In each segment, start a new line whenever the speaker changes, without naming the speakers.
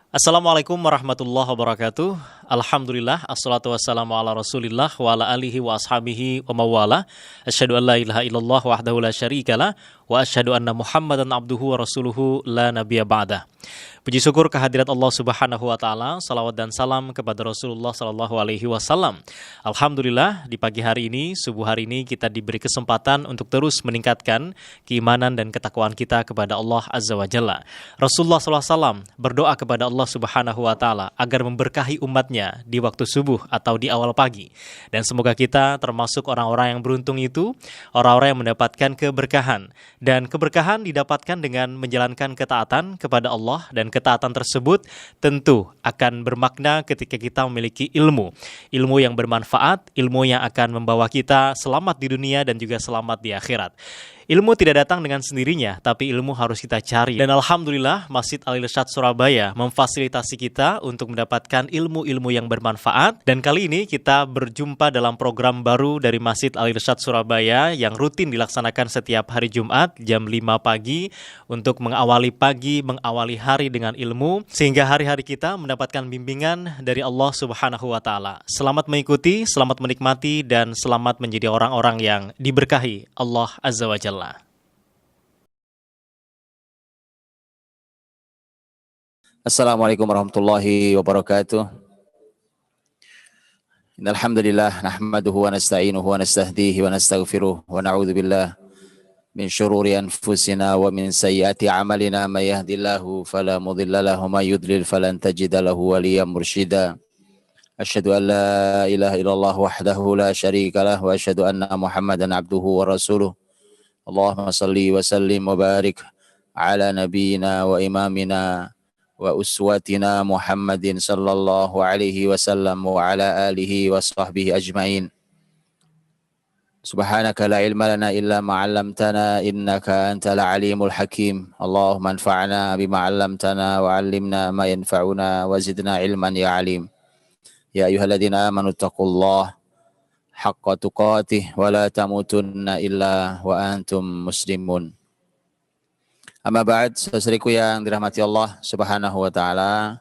Assalamualaikum warahmatullahi wabarakatuh. Alhamdulillah, assalatu wassalamu ala rasulillah wa ala alihi wa ashabihi wa mawala. Asyhadu an la ilaha illallah wahdahu la syarikalah wa asyhadu anna muhammadan abduhu wa rasuluhu la nabiyya ba'dah. Puji syukur kehadirat Allah Subhanahu wa taala, salawat dan salam kepada Rasulullah sallallahu alaihi wasallam. Alhamdulillah, di pagi hari ini, subuh hari ini kita diberi kesempatan untuk terus meningkatkan keimanan dan ketakwaan kita kepada Allah Azza wa Jalla. Rasulullah sallallahu alaihi wasallam berdoa kepada Allah Subhanahu wa taala agar memberkahi umatnya di waktu subuh atau di awal pagi. Dan semoga kita termasuk orang-orang yang beruntung itu, orang-orang yang mendapatkan keberkahan. Dan keberkahan didapatkan dengan menjalankan ketaatan kepada Allah, dan ketaatan tersebut tentu akan bermakna ketika kita memiliki ilmu yang bermanfaat, ilmu yang akan membawa kita selamat di dunia dan juga selamat di akhirat. Ilmu tidak datang dengan sendirinya, tapi ilmu harus kita cari. Dan Alhamdulillah, Masjid Al-Irsyad Surabaya memfasilitasi kita untuk mendapatkan ilmu-ilmu yang bermanfaat. Dan kali ini kita berjumpa dalam program baru dari Masjid Al-Irsyad Surabaya yang rutin dilaksanakan setiap hari Jumat jam 5 pagi untuk mengawali pagi, mengawali hari dengan ilmu, sehingga hari-hari kita mendapatkan bimbingan dari Allah Subhanahu wa taala. Selamat mengikuti, selamat menikmati, dan selamat menjadi orang-orang yang diberkahi Allah Azza wa Jalla.
Assalamualaikum warahmatullahi wabarakatuh. Innal hamdalillah nahmaduhu wa nasta'inuhu wa nastahdihi wa nastaghfiruh wa na'udzu billah min syururi anfusina wa min sayyiati a'malina may yahdihillahu fala mudilla lahu wa may yudlil falan tajida lahu waliyyan mursyida. Asyhadu an la ilaha illallah wahdahu la syarika lah wa asyhadu anna Muhammadan abduhu wa rasuluh. Allahumma salli wa sallim wa barik ala nabiyyina wa imamina wa uswatina Muhammadin sallallahu alaihi wasallam wa ala alihi wa sahbihi ajmain. Subhanaka la ilma lana illa ma 'allamtana innaka antal alimul hakim. Allahumma anfa'na bima 'allamtana wa 'allimna ma yanfa'una wa zidna ilman ya alim. Ya ayyuhalladzina amanu taqullaha haqqa tuqatih wa la tamutunna illa wa antum muslimun. Amma ba'd, saudariku yang dirahmati Allah Subhanahu wa taala,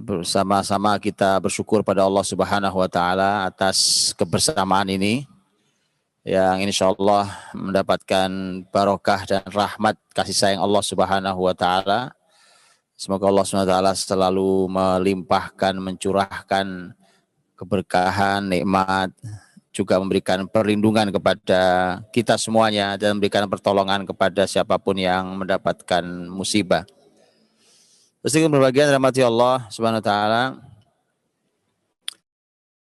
bersama-sama kita bersyukur pada Allah Subhanahu wa taala atas kebersamaan ini yang insyaallah mendapatkan barokah dan rahmat kasih sayang Allah Subhanahu wa taala. Semoga Allah Subhanahu wa taala selalu melimpahkan, mencurahkan keberkahan, nikmat, juga memberikan perlindungan kepada kita semuanya dan memberikan pertolongan kepada siapapun yang mendapatkan musibah. Terus berbagian rahmati Allah Subhanahu wa taala,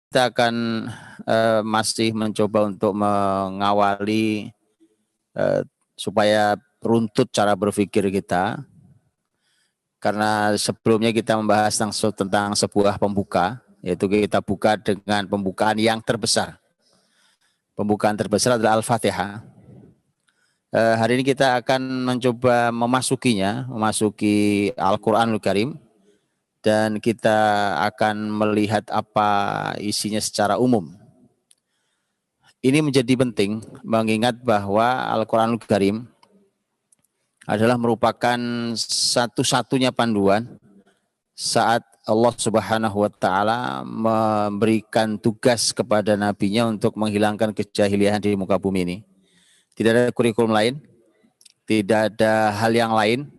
kita akan masih mencoba untuk mengawali supaya runtut cara berpikir kita. Karena sebelumnya kita membahas tentang sebuah pembuka, yaitu kita buka dengan pembukaan yang terbesar. Pembukaan terbesar adalah Al-Fatihah. Hari ini kita akan mencoba memasuki Al-Quranul Karim, dan kita akan melihat apa isinya secara umum. Ini menjadi penting mengingat bahwa Al-Quranul Karim adalah merupakan satu-satunya panduan saat Allah Subhanahu wa taala memberikan tugas kepada nabinya untuk menghilangkan kejahilian di muka bumi ini. Tidak ada kurikulum lain, tidak ada hal yang lain.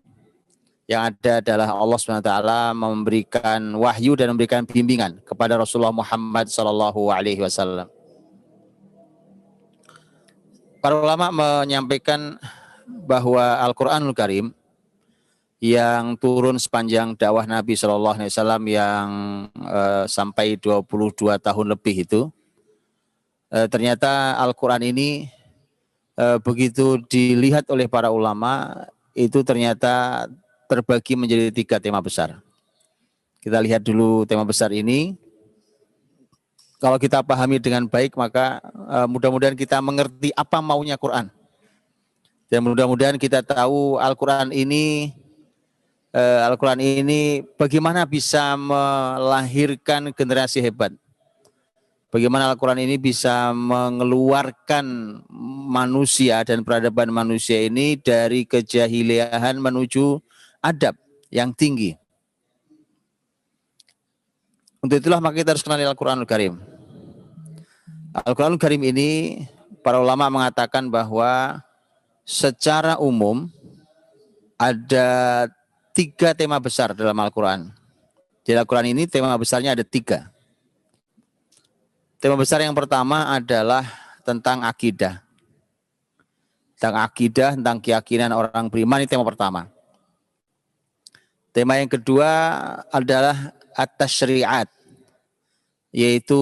Yang ada adalah Allah Subhanahu wa taala memberikan wahyu dan memberikan bimbingan kepada Rasulullah Muhammad sallallahu alaihi wasallam. Para ulama menyampaikan bahwa Al-Qur'anul Karim yang turun sepanjang dakwah Nabi Shallallahu Alaihi Wasallam yang sampai 22 tahun lebih itu, ternyata Al-Quran ini begitu dilihat oleh para ulama itu ternyata terbagi menjadi 3 tema besar. Kita lihat dulu tema besar ini. Kalau kita pahami dengan baik, maka mudah-mudahan kita mengerti apa maunya Quran. Dan mudah-mudahan kita tahu Al-Quran ini bagaimana bisa melahirkan generasi hebat. Bagaimana Al-Quran ini bisa mengeluarkan manusia dan peradaban manusia ini dari kejahiliahan menuju adab yang tinggi. Untuk itulah maka kita harus kenali Al-Quranul Karim. Al-Quranul Karim ini para ulama mengatakan bahwa secara umum ada 3 tema besar dalam Al-Quran. Di Al-Quran ini tema besarnya ada 3. Tema besar yang pertama adalah tentang akidah. Tentang akidah, tentang keyakinan orang beriman, ini tema pertama. Tema yang kedua adalah at-tasyri'at, yaitu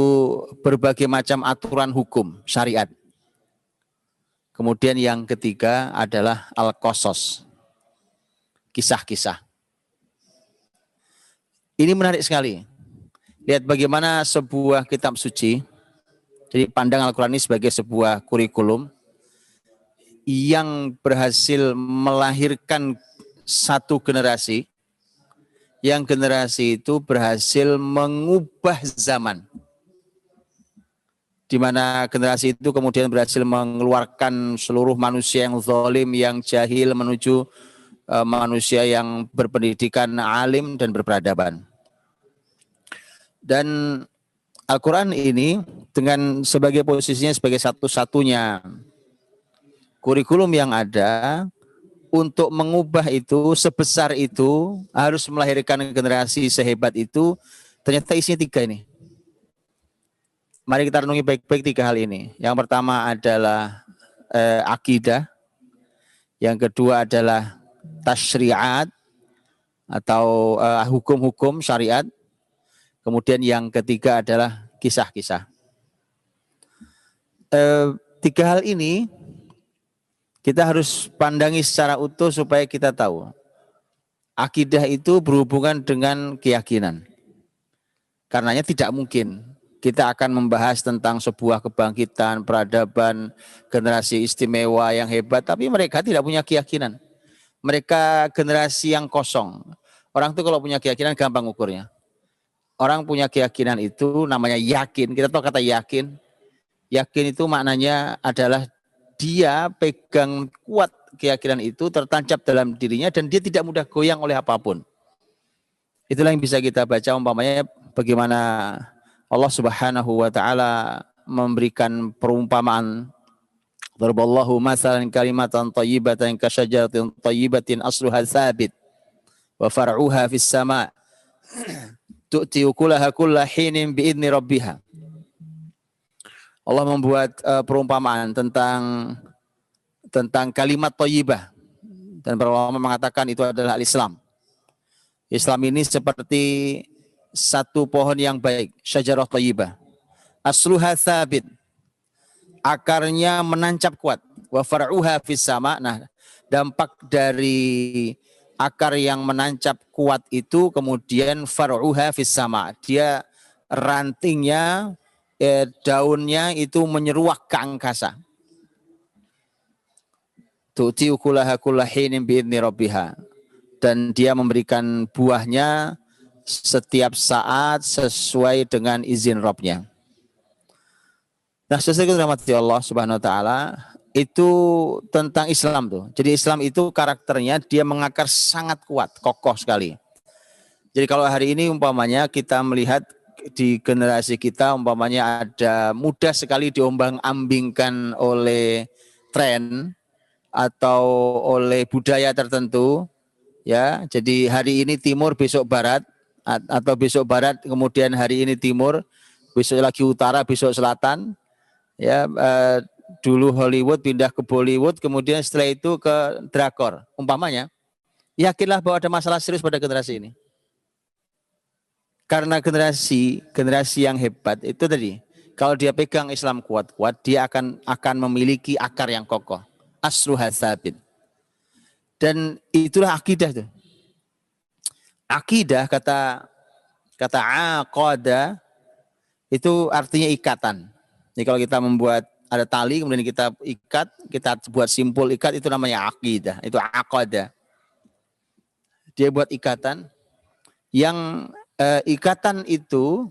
berbagai macam aturan hukum, syariat. Kemudian yang ketiga adalah al-qasas, kisah-kisah. Ini menarik sekali. Lihat bagaimana sebuah kitab suci, jadi pandang Al-Quran ini sebagai sebuah kurikulum yang berhasil melahirkan satu generasi, yang generasi itu berhasil mengubah zaman. Di mana generasi itu kemudian berhasil mengeluarkan seluruh manusia yang zalim, yang jahil menuju manusia yang berpendidikan, alim dan berperadaban. Dan Al-Quran ini dengan sebagai posisinya sebagai satu-satunya kurikulum yang ada untuk mengubah itu sebesar itu, harus melahirkan generasi sehebat itu, ternyata isinya 3 ini. Mari kita renungi baik-baik 3 hal ini. Yang pertama adalah akidah, yang kedua adalah tasyri'at atau hukum-hukum syariat, kemudian yang ketiga adalah kisah-kisah. 3 hal ini kita harus pandangi secara utuh supaya kita tahu. Akidah itu berhubungan dengan keyakinan. Karenanya tidak mungkin kita akan membahas tentang sebuah kebangkitan, peradaban, generasi istimewa yang hebat, tapi mereka tidak punya keyakinan. Mereka generasi yang kosong. Orang itu kalau punya keyakinan gampang ukurnya. Orang punya keyakinan itu namanya yakin. Kita tahu kata yakin. Yakin itu maknanya adalah dia pegang kuat keyakinan itu, tertancap dalam dirinya dan dia tidak mudah goyang oleh apapun. Itulah yang bisa kita baca umpamanya bagaimana Allah Subhanahu wa taala memberikan perumpamaan. Daraballahu mathalan kalimatan thayyibatan kasyajaratin thayyibatin asluha tsabit wa far'uha fis sama' tu'ti ukulaha kulla hinin bi'idni rabbiha. Allah membuat perumpamaan tentang kalimat thayyibah, dan para ulama mengatakan itu adalah Islam. Islam ini seperti satu pohon yang baik, syajarah thayyibah. Asluha tsabit, akarnya menancap kuat. Wa far'uha fis sama'. Nah, dampak dari akar yang menancap kuat itu kemudian far'uha fis sama'. Dia rantingnya, daunnya itu menyeruak ke angkasa. Tu'ti ukulaha kulla hinin bi'idni rabbiha. Dan dia memberikan buahnya setiap saat sesuai dengan izin Rabb-nya. Nah, sesuai dengan rahmat Allah Subhanahu wa taala, itu tentang Islam tuh. Jadi Islam itu karakternya dia mengakar sangat kuat, kokoh sekali. Jadi kalau hari ini umpamanya kita melihat di generasi kita umpamanya ada mudah sekali diombang-ambingkan oleh tren atau oleh budaya tertentu, ya. Jadi hari ini timur, besok barat, atau besok barat kemudian hari ini timur, besok lagi utara, besok selatan, ya. Dulu Hollywood pindah ke Bollywood, kemudian setelah itu ke drakor umpamanya. Yakinlah bahwa ada masalah serius pada generasi ini, karena generasi yang hebat itu tadi, kalau dia pegang Islam kuat-kuat, dia akan memiliki akar yang kokoh, asluha tsabit. Dan itulah akidah tuh. Akidah kata aqada itu artinya ikatan. Jadi kalau kita membuat ada tali kemudian kita ikat, kita buat simpul ikat, itu namanya akidah, itu aqada. Dia buat ikatan yang ikatan itu,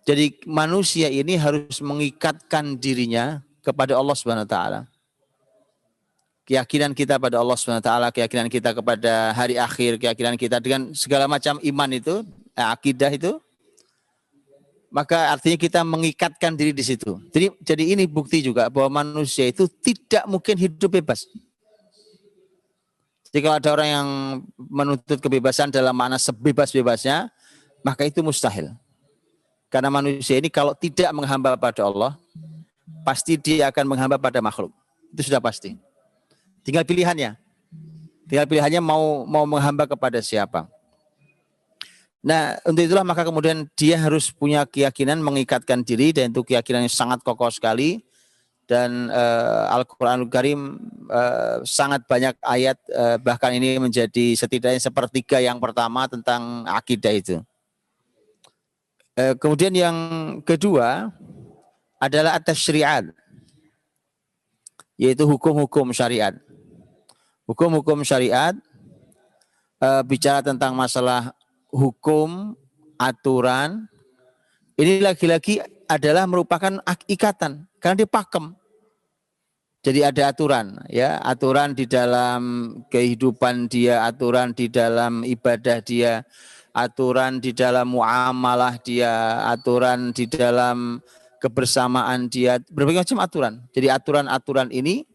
jadi manusia ini harus mengikatkan dirinya kepada Allah Subhanahu wa taala. Keyakinan kita pada Allah Subhanahu wa taala, keyakinan kita kepada hari akhir, keyakinan kita dengan segala macam iman itu, akidah itu maka artinya kita mengikatkan diri di situ. Jadi ini bukti juga bahwa manusia itu tidak mungkin hidup bebas. Jadi kalau ada orang yang menuntut kebebasan dalam makna sebebas-bebasnya, maka itu mustahil. Karena manusia ini kalau tidak menghamba pada Allah, pasti dia akan menghamba pada makhluk. Itu sudah pasti. Tinggal pilihannya. Tinggal pilihannya mau menghamba kepada siapa. Nah, untuk itulah maka kemudian dia harus punya keyakinan mengikatkan diri, dan itu keyakinan yang sangat kokoh sekali. Dan Al-Quranul Karim sangat banyak ayat, bahkan ini menjadi setidaknya sepertiga yang pertama tentang akidah itu. Kemudian yang kedua adalah at-tasyri'at, yaitu hukum-hukum syariat. Hukum-hukum syariat bicara tentang masalah hukum, aturan, ini lagi-lagi adalah merupakan ikatan, karena dia pakem. Jadi ada aturan, ya, aturan di dalam kehidupan dia, aturan di dalam ibadah dia, aturan di dalam muamalah dia, aturan di dalam kebersamaan dia, berbagai macam aturan. Jadi aturan-aturan ini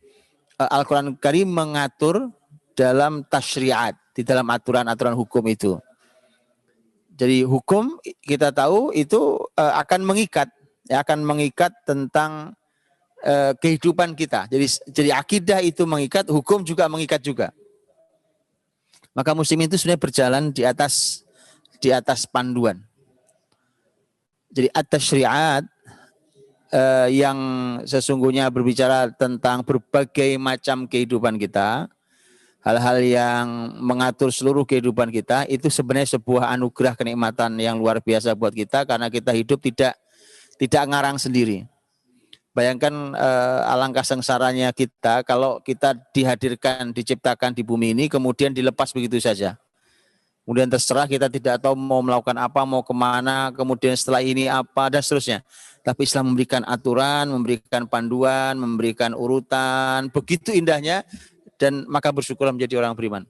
Al-Quran Karim mengatur dalam tasyri'at, di dalam aturan-aturan hukum itu. Jadi hukum kita tahu itu akan mengikat, ya, akan mengikat tentang kehidupan kita. Jadi akidah itu mengikat, hukum juga mengikat juga. Maka muslim itu sebenarnya berjalan di atas panduan. Jadi at-tasyri'at yang sesungguhnya berbicara tentang berbagai macam kehidupan kita, hal-hal yang mengatur seluruh kehidupan kita, itu sebenarnya sebuah anugerah kenikmatan yang luar biasa buat kita, karena kita hidup tidak ngarang sendiri. Bayangkan alangkah sengsaranya kita kalau kita dihadirkan, diciptakan di bumi ini, kemudian dilepas begitu saja. Kemudian terserah, kita tidak tahu mau melakukan apa, mau kemana, kemudian setelah ini apa, dan seterusnya. Tapi Islam memberikan aturan, memberikan panduan, memberikan urutan, begitu indahnya, dan maka bersyukurlah menjadi orang beriman.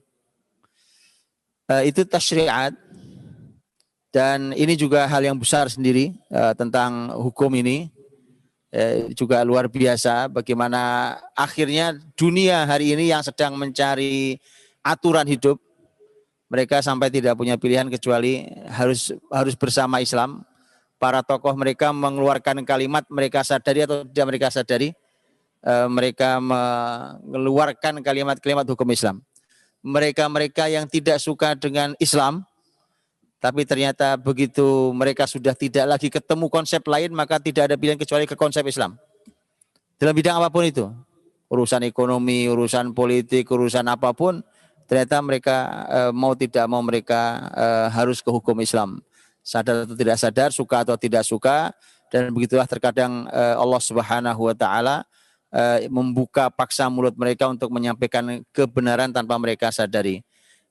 Itu tasyri'at, dan ini juga hal yang besar sendiri tentang hukum ini. Juga luar biasa bagaimana akhirnya dunia hari ini yang sedang mencari aturan hidup, mereka sampai tidak punya pilihan kecuali harus bersama Islam. Para tokoh mereka mengeluarkan kalimat, mereka sadari atau tidak mereka sadari, mereka mengeluarkan kalimat-kalimat hukum Islam. Mereka yang tidak suka dengan Islam, tapi ternyata begitu mereka sudah tidak lagi ketemu konsep lain, maka tidak ada pilihan kecuali ke konsep Islam. Dalam bidang apapun itu, urusan ekonomi, urusan politik, urusan apapun, ternyata mereka mau tidak mau mereka harus ke hukum Islam. Sadar atau tidak sadar, suka atau tidak suka, dan begitulah terkadang Allah Subhanahu wa Ta'ala membuka paksa mulut mereka untuk menyampaikan kebenaran tanpa mereka sadari.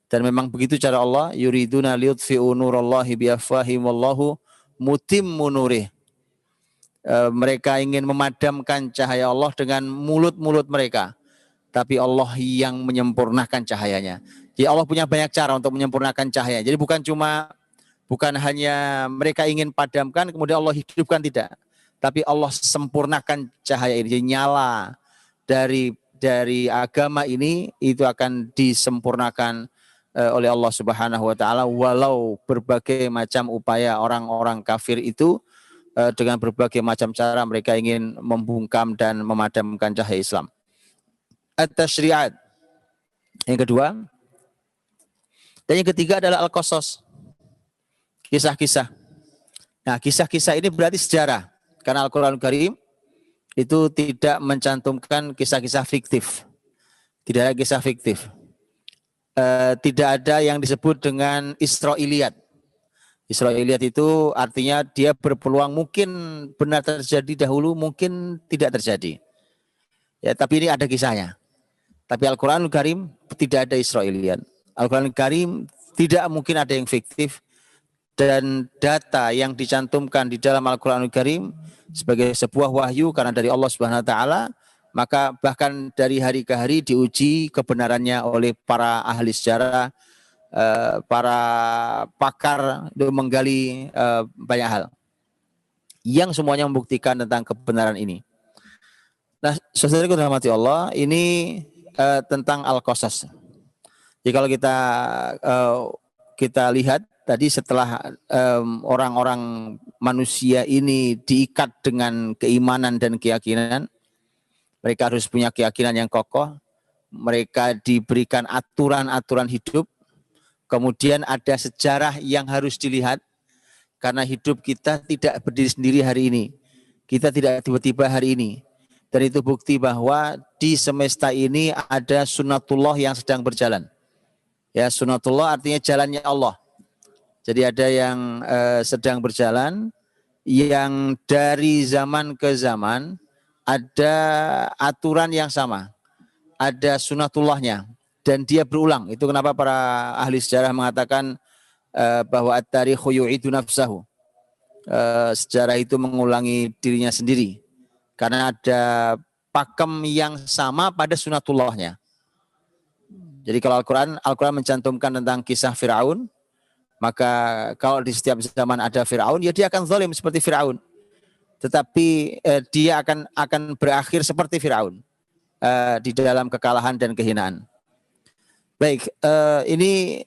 Dan memang begitu cara Allah, yuriduna liyutfi'u nurallahi biafwahihim wallahu mutimmu nurih. Mereka ingin memadamkan cahaya Allah dengan mulut-mulut mereka, tapi Allah yang menyempurnakan cahayanya. Jadi Allah punya banyak cara untuk menyempurnakan cahaya. Jadi bukan hanya mereka ingin padamkan kemudian Allah hidupkan, tidak. Tapi Allah sempurnakan cahaya ini. Jadi nyala dari agama ini itu akan disempurnakan oleh Allah Subhanahu wa Ta'ala, walau berbagai macam upaya orang-orang kafir itu dengan berbagai macam cara mereka ingin membungkam dan memadamkan cahaya Islam. At-tasyri'at yang kedua, dan yang ketiga adalah al-qasas, kisah-kisah. Nah, kisah-kisah ini berarti sejarah, karena Al-Quranul Karim itu tidak mencantumkan kisah-kisah fiktif. Tidak ada kisah fiktif. Tidak ada yang disebut dengan Israiliyat. Israiliyat itu artinya dia berpeluang mungkin benar terjadi dahulu, mungkin tidak terjadi. Ya, tapi ini ada kisahnya. Tapi Al-Quranul Karim tidak ada Israiliyat. Al-Quranul Karim tidak mungkin ada yang fiktif, dan data yang dicantumkan di dalam Al-Quranul Karim sebagai sebuah wahyu karena dari Allah Subhanahu wa Ta'ala, maka bahkan dari hari ke hari diuji kebenarannya oleh para ahli sejarah, para pakar untuk menggali banyak hal. yang semuanya membuktikan tentang kebenaran ini. Nah, saudaraku dirahmati Allah, ini tentang Al-Qasas. Jadi kalau kita lihat tadi setelah orang-orang manusia ini diikat dengan keimanan dan keyakinan, mereka harus punya keyakinan yang kokoh, mereka diberikan aturan-aturan hidup, kemudian ada sejarah yang harus dilihat, karena hidup kita tidak berdiri sendiri hari ini. Kita tidak tiba-tiba hari ini. Dan itu bukti bahwa di semesta ini ada sunnatullah yang sedang berjalan. Ya, sunnatullah artinya jalannya Allah. Jadi ada yang sedang berjalan, yang dari zaman ke zaman ada aturan yang sama. Ada sunnatullahnya. Dan dia berulang. Itu kenapa para ahli sejarah mengatakan bahwa at-tarikhu yu'idu nafsahu. Sejarah itu mengulangi dirinya sendiri. Karena ada pakem yang sama pada sunnatullahnya. Jadi kalau Al-Quran mencantumkan tentang kisah Fir'aun, maka kalau di setiap zaman ada Fir'aun, ya dia akan zalim seperti Fir'aun. Tetapi dia akan berakhir seperti Fir'aun di dalam kekalahan dan kehinaan. Baik, ini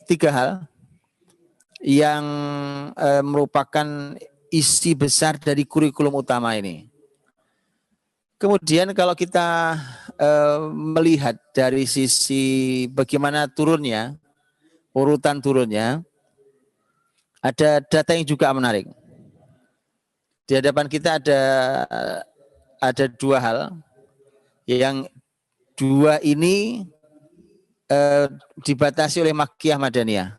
3 hal yang merupakan isi besar dari kurikulum utama ini. Kemudian kalau kita melihat dari sisi bagaimana turunnya, urutan turunnya, ada data yang juga menarik. Di hadapan kita ada 2 hal, yang 2 ini dibatasi oleh Makkiyah Madaniyah.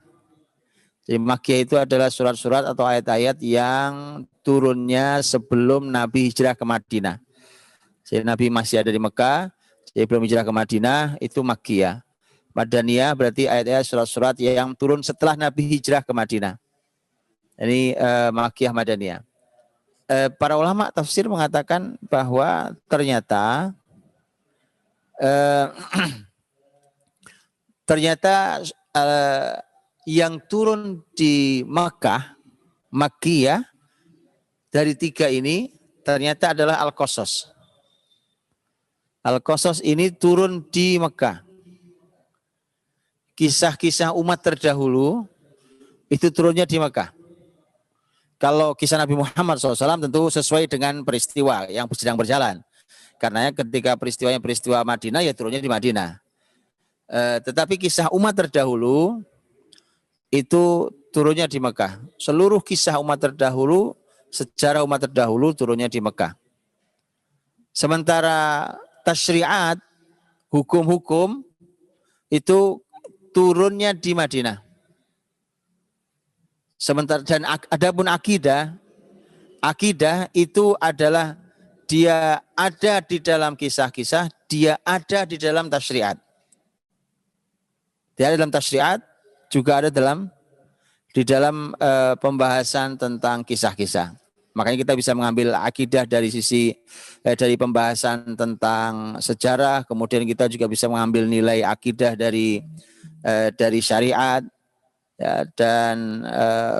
Jadi Makkiyah itu adalah surat-surat atau ayat-ayat yang turunnya sebelum Nabi hijrah ke Madinah. Jadi Nabi masih ada di Mekah, jadi belum hijrah ke Madinah, itu Makkiyah. Madaniyah berarti ayat-ayat surat-surat yang turun setelah Nabi hijrah ke Madinah. Ini Makkiyah Madaniyah. Para ulama tafsir mengatakan bahwa ternyata yang turun di Makkah, Makkiyah, dari 3 ini ternyata adalah Al-Qasas. Al-Qasas ini turun di Mekah. Kisah-kisah umat terdahulu itu turunnya di Mekah. Kalau kisah Nabi Muhammad SAW tentu sesuai dengan peristiwa yang sedang berjalan. Karena ketika peristiwa Madinah, ya turunnya di Madinah. Tetapi kisah umat terdahulu itu turunnya di Mekah. Seluruh kisah umat terdahulu, sejarah umat terdahulu turunnya di Mekah. Sementara tasyri'at, hukum-hukum itu turunnya di Madinah. Sementara dan adapun akidah itu adalah dia ada di dalam kisah-kisah, dia ada di dalam tasyri'at. Dia ada dalam tasyri'at, juga ada di dalam pembahasan tentang kisah-kisah. Makanya kita bisa mengambil akidah dari sisi dari pembahasan tentang sejarah, kemudian kita juga bisa mengambil nilai akidah dari syariat, ya, dan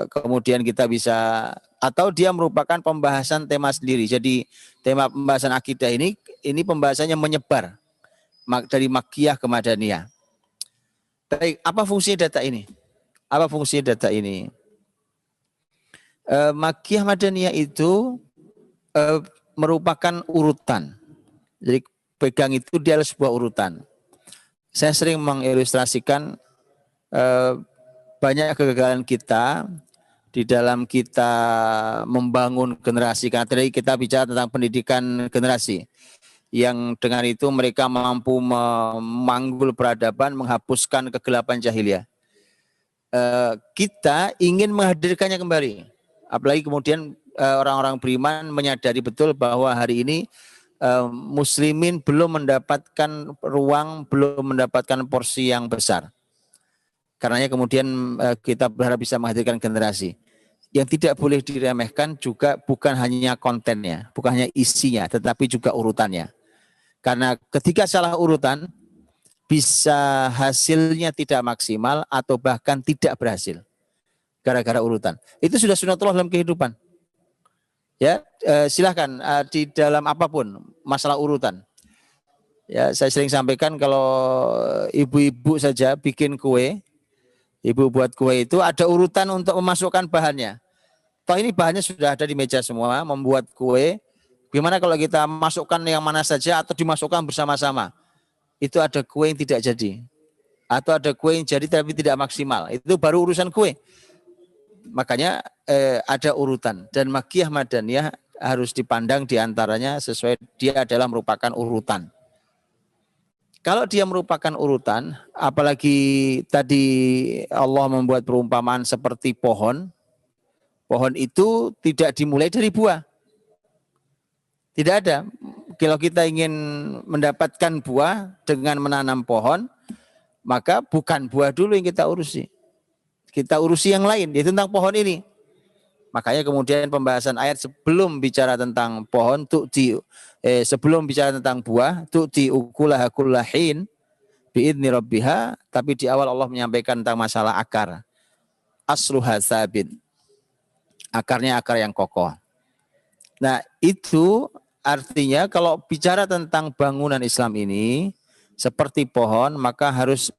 kemudian kita bisa, atau dia merupakan pembahasan tema sendiri. Jadi tema pembahasan akidah ini pembahasannya menyebar dari Makkiyah ke Madaniyah. Baik, apa fungsi data ini? Apa fungsi data ini? Makkiyah Madaniyah itu merupakan urutan. Jadi pegang itu dia adalah sebuah urutan. Saya sering mengilustrasikan banyak kegagalan kita di dalam kita membangun generasi. Karena tadi kita bicara tentang pendidikan generasi. Yang dengan itu mereka mampu memanggul peradaban, menghapuskan kegelapan jahiliyah. Kita ingin menghadirkannya kembali. Apalagi kemudian orang-orang beriman menyadari betul bahwa hari ini muslimin belum mendapatkan ruang, belum mendapatkan porsi yang besar. Karenanya kemudian kita berharap bisa menghadirkan generasi. Yang tidak boleh diremehkan juga bukan hanya kontennya, bukan hanya isinya, tetapi juga urutannya. Karena ketika salah urutan, bisa hasilnya tidak maksimal atau bahkan tidak berhasil. Gara-gara urutan. Itu sudah sunatullah dalam kehidupan. Ya, silahkan di dalam apapun masalah urutan. Ya, saya sering sampaikan kalau ibu-ibu saja bikin kue, ibu buat kue itu ada urutan untuk memasukkan bahannya. Toh ini bahannya sudah ada di meja semua, membuat kue. Gimana kalau kita masukkan yang mana saja atau dimasukkan bersama-sama? Itu ada kue yang tidak jadi. Atau ada kue yang jadi tapi tidak maksimal. Itu baru urusan kue. Makanya ada urutan. Dan makiyah madaniyah harus dipandang diantaranya sesuai dia adalah merupakan urutan. Kalau dia merupakan urutan, apalagi tadi Allah membuat perumpamaan seperti pohon, pohon itu tidak dimulai dari buah. Tidak ada. Kalau kita ingin mendapatkan buah dengan menanam pohon, maka bukan buah dulu yang kita urusi. Kita urusi yang lain, yaitu tentang pohon ini. Makanya kemudian pembahasan ayat sebelum bicara tentang pohon, sebelum bicara tentang buah, tu'ti ukulaha kullahin biidni rabbiha, tapi di awal Allah menyampaikan tentang masalah akar. Asluha sabit. Akarnya akar yang kokoh. Nah, itu artinya kalau bicara tentang bangunan Islam ini seperti pohon, maka harus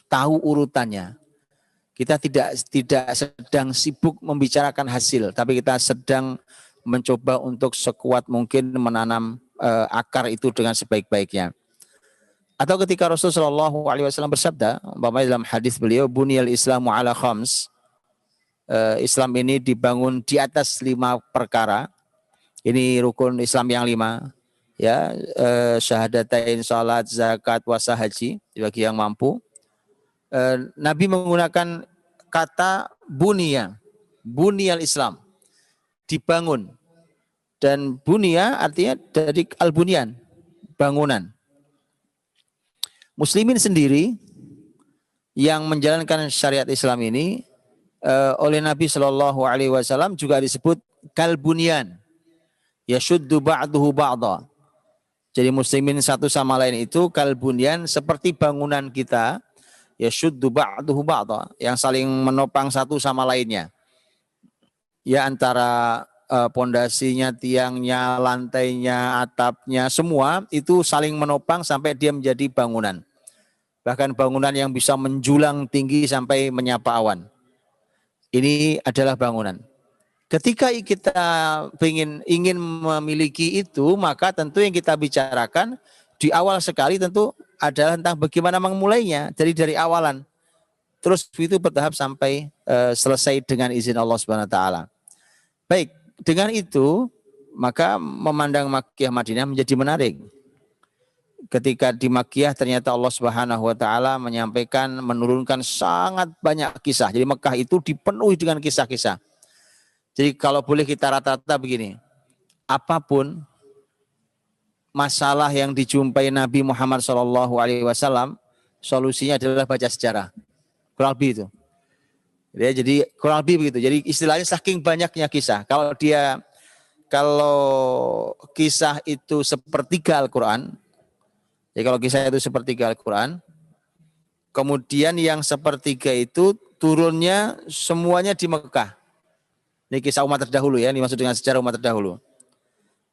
tahu urutannya. Kita tidak sedang sibuk membicarakan hasil, tapi kita sedang mencoba untuk sekuat mungkin menanam akar itu dengan sebaik-baiknya. Atau ketika Rasulullah SAW bersabda, umpamanya dalam hadis beliau, Buniyal Islamu ala khams, Islam ini dibangun di atas 5 perkara. Ini rukun Islam yang 5, ya, syahadatain, salat, zakat, puasa, haji bagi yang mampu. Nabi menggunakan kata buniyal Islam, dibangun. Dan bunia artinya dari al-bunyan, bangunan. Muslimin sendiri yang menjalankan syariat Islam ini oleh Nabi Shallallahu Alaihi Wasallam juga disebut kalbunyan, yashuddu ba'duhu ba'da. Jadi muslimin satu sama lain itu kalbunyan, seperti bangunan kita, yashuddu ba'duhu ba'da, yang saling menopang satu sama lainnya. Ya, antara pondasinya, tiangnya, lantainya, atapnya, semua itu saling menopang sampai dia menjadi bangunan. Bahkan bangunan yang bisa menjulang tinggi sampai menyapa awan. Ini adalah bangunan. Ketika kita ingin memiliki itu, maka tentu yang kita bicarakan di awal sekali tentu adalah tentang bagaimana memulainya, jadi dari awalan. Terus itu bertahap sampai selesai dengan izin Allah Subhanahu wa taala. Baik, dengan itu maka memandang Makkiyah Madinah menjadi menarik. Ketika di Makkiyah ternyata Allah Subhanahu wa taala menurunkan sangat banyak kisah. Jadi Mekah itu dipenuhi dengan kisah-kisah. Jadi kalau boleh kita rata-rata begini, apapun masalah yang dijumpai Nabi Muhammad SAW, solusinya adalah baca sejarah. Kurang lebih itu. Ya, jadi kurang lebih begitu. Jadi istilahnya saking banyaknya kisah. Kalau kisah itu sepertiga Al-Quran, ya kalau kisah itu sepertiga Al-Quran, kemudian yang sepertiga itu turunnya semuanya di Mekah. Ini kisah umat terdahulu ya, dimaksud dengan sejarah umat terdahulu.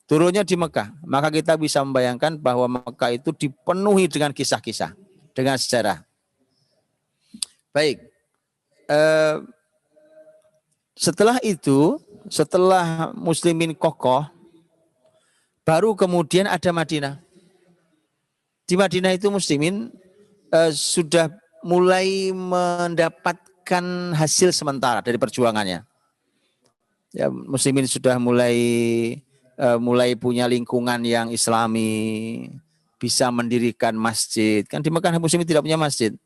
Turunnya di Mekah, maka kita bisa membayangkan bahwa Mekah itu dipenuhi dengan kisah-kisah, dengan sejarah. Baik, setelah itu, setelah muslimin kokoh, baru kemudian ada Madinah. Di Madinah itu muslimin sudah mulai mendapatkan hasil sementara dari perjuangannya. Ya, muslimin sudah mulai punya lingkungan yang islami, bisa mendirikan masjid. Kan di Mekah muslimin tidak punya masjid.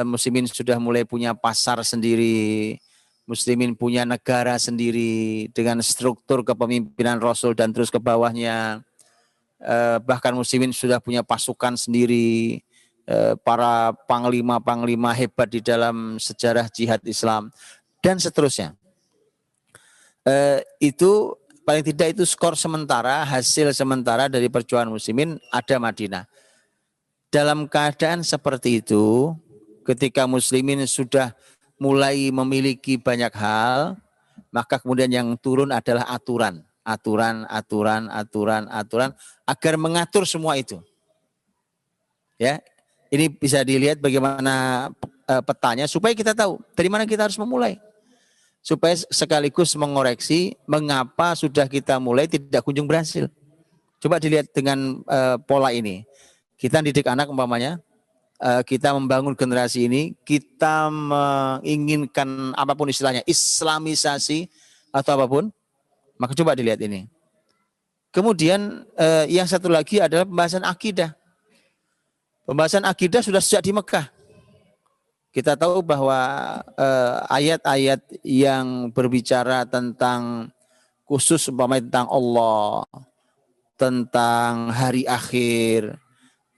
Muslimin sudah mulai punya pasar sendiri, muslimin punya negara sendiri dengan struktur kepemimpinan Rasul dan terus ke bawahnya. Bahkan muslimin sudah punya pasukan sendiri, para panglima-panglima hebat di dalam sejarah jihad Islam dan seterusnya. Itu paling tidak itu skor sementara, hasil sementara dari perjuangan muslimin ada Madinah. Dalam keadaan seperti itu, ketika muslimin sudah mulai memiliki banyak hal, maka kemudian yang turun adalah aturan agar mengatur semua itu. Ya, ini bisa dilihat bagaimana petanya supaya kita tahu dari mana kita harus memulai. Supaya sekaligus mengoreksi mengapa sudah kita mulai tidak kunjung berhasil. Coba dilihat dengan pola ini. Kita didik anak umpamanya, kita membangun generasi ini, kita menginginkan apapun istilahnya, islamisasi atau apapun, maka coba dilihat ini. Kemudian yang satu lagi adalah pembahasan akidah. Pembahasan akidah sudah sejak di Mekah. Kita tahu bahwa ayat-ayat yang berbicara tentang khusus umpamanya tentang Allah, tentang hari akhir,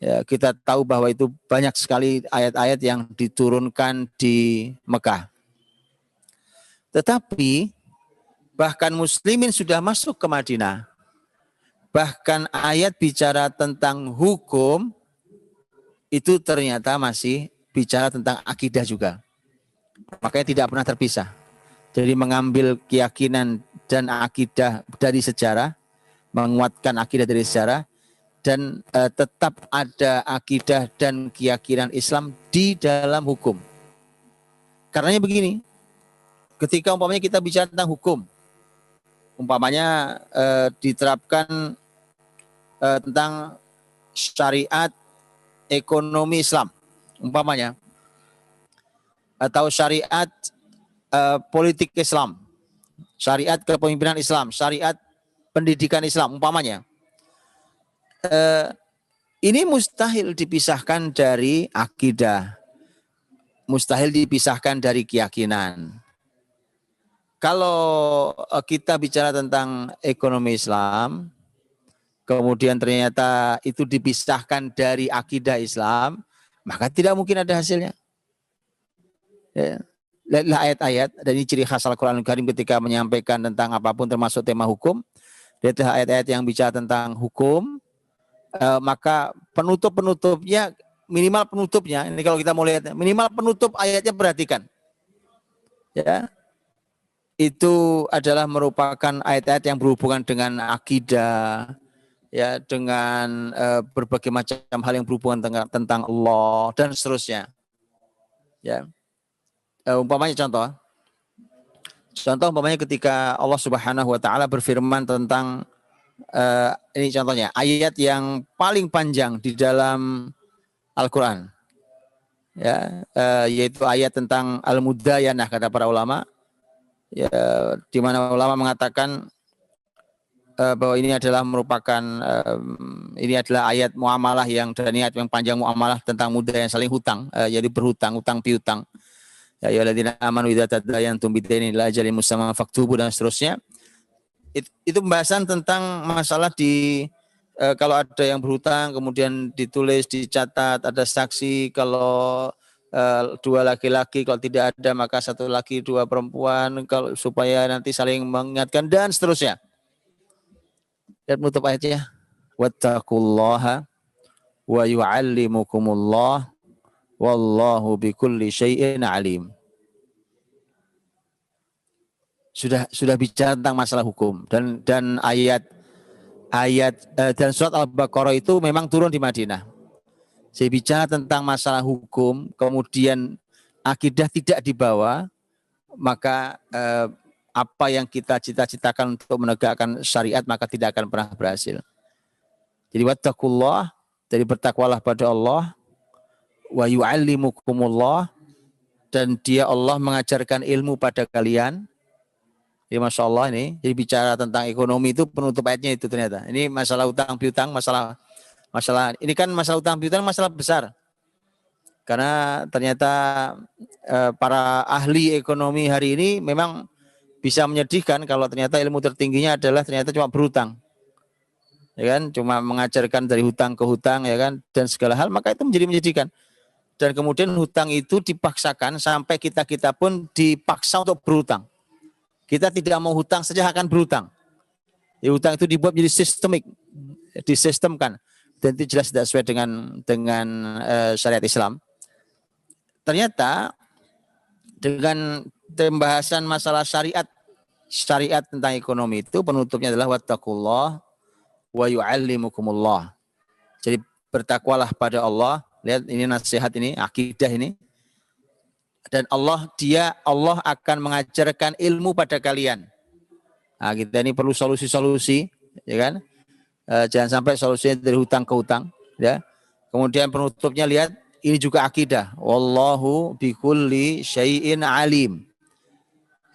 ya, kita tahu bahwa itu banyak sekali ayat-ayat yang diturunkan di Mekah. Tetapi bahkan muslimin sudah masuk ke Madinah. Bahkan ayat bicara tentang hukum itu ternyata masih bicara tentang akidah juga. Makanya tidak pernah terpisah. Jadi mengambil keyakinan dan akidah dari sejarah, menguatkan akidah dari sejarah, dan tetap ada akidah dan keyakinan Islam di dalam hukum. Karenanya begini, ketika umpamanya kita bicara tentang hukum, umpamanya diterapkan tentang syariat ekonomi Islam, umpamanya, atau syariat politik Islam, syariat kepemimpinan Islam, syariat pendidikan Islam, umpamanya. Ini mustahil dipisahkan dari akidah, mustahil dipisahkan dari keyakinan. Kalau kita bicara tentang ekonomi Islam, kemudian ternyata itu dipisahkan dari akidah Islam, maka tidak mungkin ada hasilnya. Ya. Lihatlah ayat-ayat, dan ini ciri khas Al-Quran Al-Karim ketika menyampaikan tentang apapun termasuk tema hukum. Lihatlah ayat-ayat yang bicara tentang hukum, maka penutup-penutupnya, minimal penutupnya, ini kalau kita mau lihat, minimal penutup ayatnya perhatikan. Ya, itu adalah merupakan ayat-ayat yang berhubungan dengan akidah, ya, dengan berbagai macam hal yang berhubungan tentang Allah dan seterusnya. Ya, umpamanya contoh umpamanya ketika Allah Subhanahu Wa Taala berfirman tentang ini contohnya ayat yang paling panjang di dalam Al-Quran, ya, yaitu ayat tentang Al-Mudayanah kata para ulama, ya, di mana ulama mengatakan bahwa ini adalah merupakan ini adalah ayat muamalah yang panjang muamalah tentang mudah yang saling hutang, jadi berhutang, utang piutang. Ya ayyuhalladzina amanu idza tadayantum bidainin ila ajalin musamma faktubu dan seterusnya. Itu pembahasan tentang masalah di kalau ada yang berhutang kemudian ditulis, dicatat, ada saksi, kalau dua laki-laki, kalau tidak ada maka satu laki dua perempuan, kalau supaya nanti saling mengingatkan dan seterusnya. Dan menutup ayatnya, wattaqullaha wa yu'allimukumullah wallahu bikulli syai'in alim. Sudah bicara tentang masalah hukum, dan ayat dan surat Al-Baqarah itu memang turun di Madinah. Saya bicara tentang masalah hukum, kemudian akidah tidak dibawa, maka apa yang kita cita-citakan untuk menegakkan syariat maka tidak akan pernah berhasil. Jadi wattaqullah, jadi bertakwalah pada Allah, wa yu'allimukumullah, dan dia Allah mengajarkan ilmu pada kalian. Ya Masya Allah, ini jadi bicara tentang ekonomi itu penutup ayatnya itu ternyata. Ini masalah utang piutang, masalah ini kan masalah utang piutang masalah besar. Karena ternyata para ahli ekonomi hari ini memang bisa menyedihkan kalau ternyata ilmu tertingginya adalah ternyata cuma berhutang. Ya kan, cuma mengajarkan dari hutang ke hutang, ya kan, dan segala hal, maka itu menjadi menyedihkan. Dan kemudian hutang itu dipaksakan sampai kita pun dipaksa untuk berhutang. Kita tidak mau hutang saja akan berhutang. Ya, hutang itu dibuat menjadi sistemik, disistemkan, dan itu jelas tidak sesuai dengan syariat Islam. Ternyata dengan pembahasan masalah syariat syariat tentang ekonomi itu penutupnya adalah wattaqullah wa yu'allimukumullah. Jadi bertakwalah pada Allah. Lihat ini nasihat ini, akidah ini. Dan Allah akan mengajarkan ilmu pada kalian. Nah, kita ini perlu solusi-solusi, ya kan? Jangan sampai solusinya dari hutang ke hutang, ya. Kemudian penutupnya lihat ini juga akidah. Wallahu bikulli syai'in alim.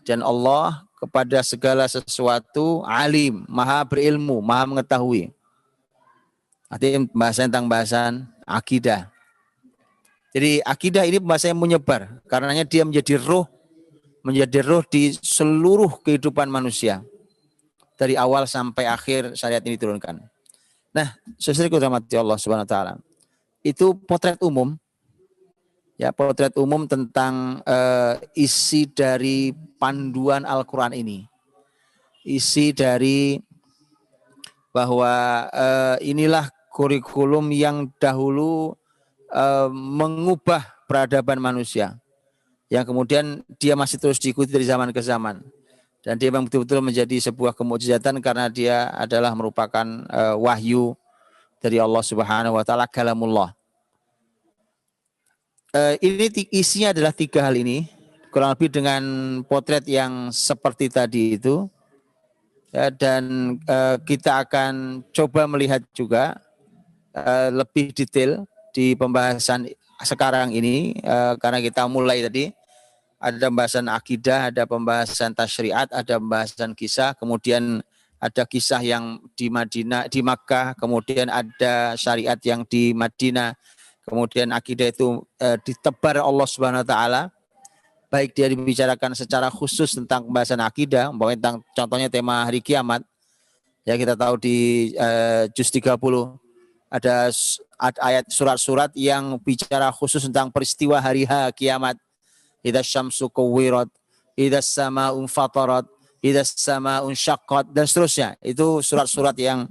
Dan Allah kepada segala sesuatu alim, maha berilmu, maha mengetahui. Artinya pembahasan tentang bahasan akidah. Jadi akidah ini pembahasan yang menyebar, karenanya dia menjadi roh di seluruh kehidupan manusia. Dari awal sampai akhir syariat ini diturunkan. Nah, saudaraku rahmati Allah Subhanahu wa taala. Itu potret umum. Ya, potret umum tentang isi dari panduan Al-Qur'an ini. Isi dari bahwa inilah kurikulum yang dahulu mengubah peradaban manusia, yang kemudian dia masih terus diikuti dari zaman ke zaman, dan dia memang betul-betul menjadi sebuah kemukjizatan karena dia adalah merupakan wahyu dari Allah Subhanahu wa taala, kalamullah. Ini isinya adalah 3 hal ini, kurang lebih dengan potret yang seperti tadi itu, ya, dan kita akan coba melihat juga lebih detail di pembahasan sekarang ini, karena kita mulai tadi ada pembahasan akidah, ada pembahasan tasyriat, ada pembahasan kisah, kemudian ada kisah yang di Madinah, di Makkah, kemudian ada syariat yang di Madinah, kemudian akidah itu ditebar Allah Subhanahu wa taala, baik dia dibicarakan secara khusus tentang pembahasan akidah, umpamanya tentang contohnya tema hari kiamat. Ya, kita tahu di juz 30 ada ayat surat-surat yang bicara khusus tentang peristiwa hari kiamat. Idza syamsu kuwirat, idza samaa'u fatarat, idza samaa'u syaqqat, dan seterusnya. Itu surat-surat yang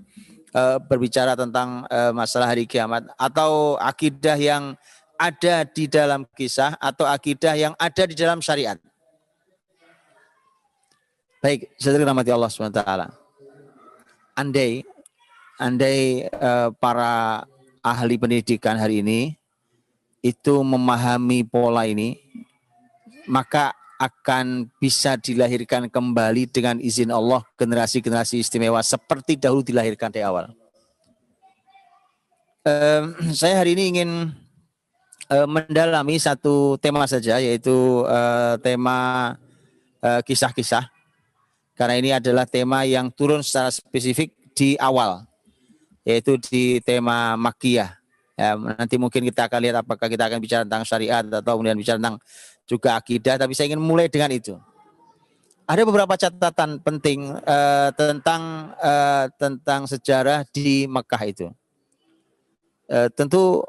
berbicara tentang masalah hari kiamat, atau akidah yang ada di dalam kisah, atau akidah yang ada di dalam syariat. Baik, saudara rahmati Allah SWT. Andai para ahli pendidikan hari ini itu memahami pola ini, maka akan bisa dilahirkan kembali dengan izin Allah generasi-generasi istimewa seperti dahulu dilahirkan di awal. Saya hari ini ingin mendalami satu tema saja, yaitu tema kisah-kisah, karena ini adalah tema yang turun secara spesifik di awal, yaitu di tema Makkiyah. Ya, nanti mungkin kita akan lihat apakah kita akan bicara tentang syariat atau kemudian bicara tentang juga akidah, tapi saya ingin mulai dengan itu. Ada beberapa catatan penting tentang sejarah di Mekah itu. Tentu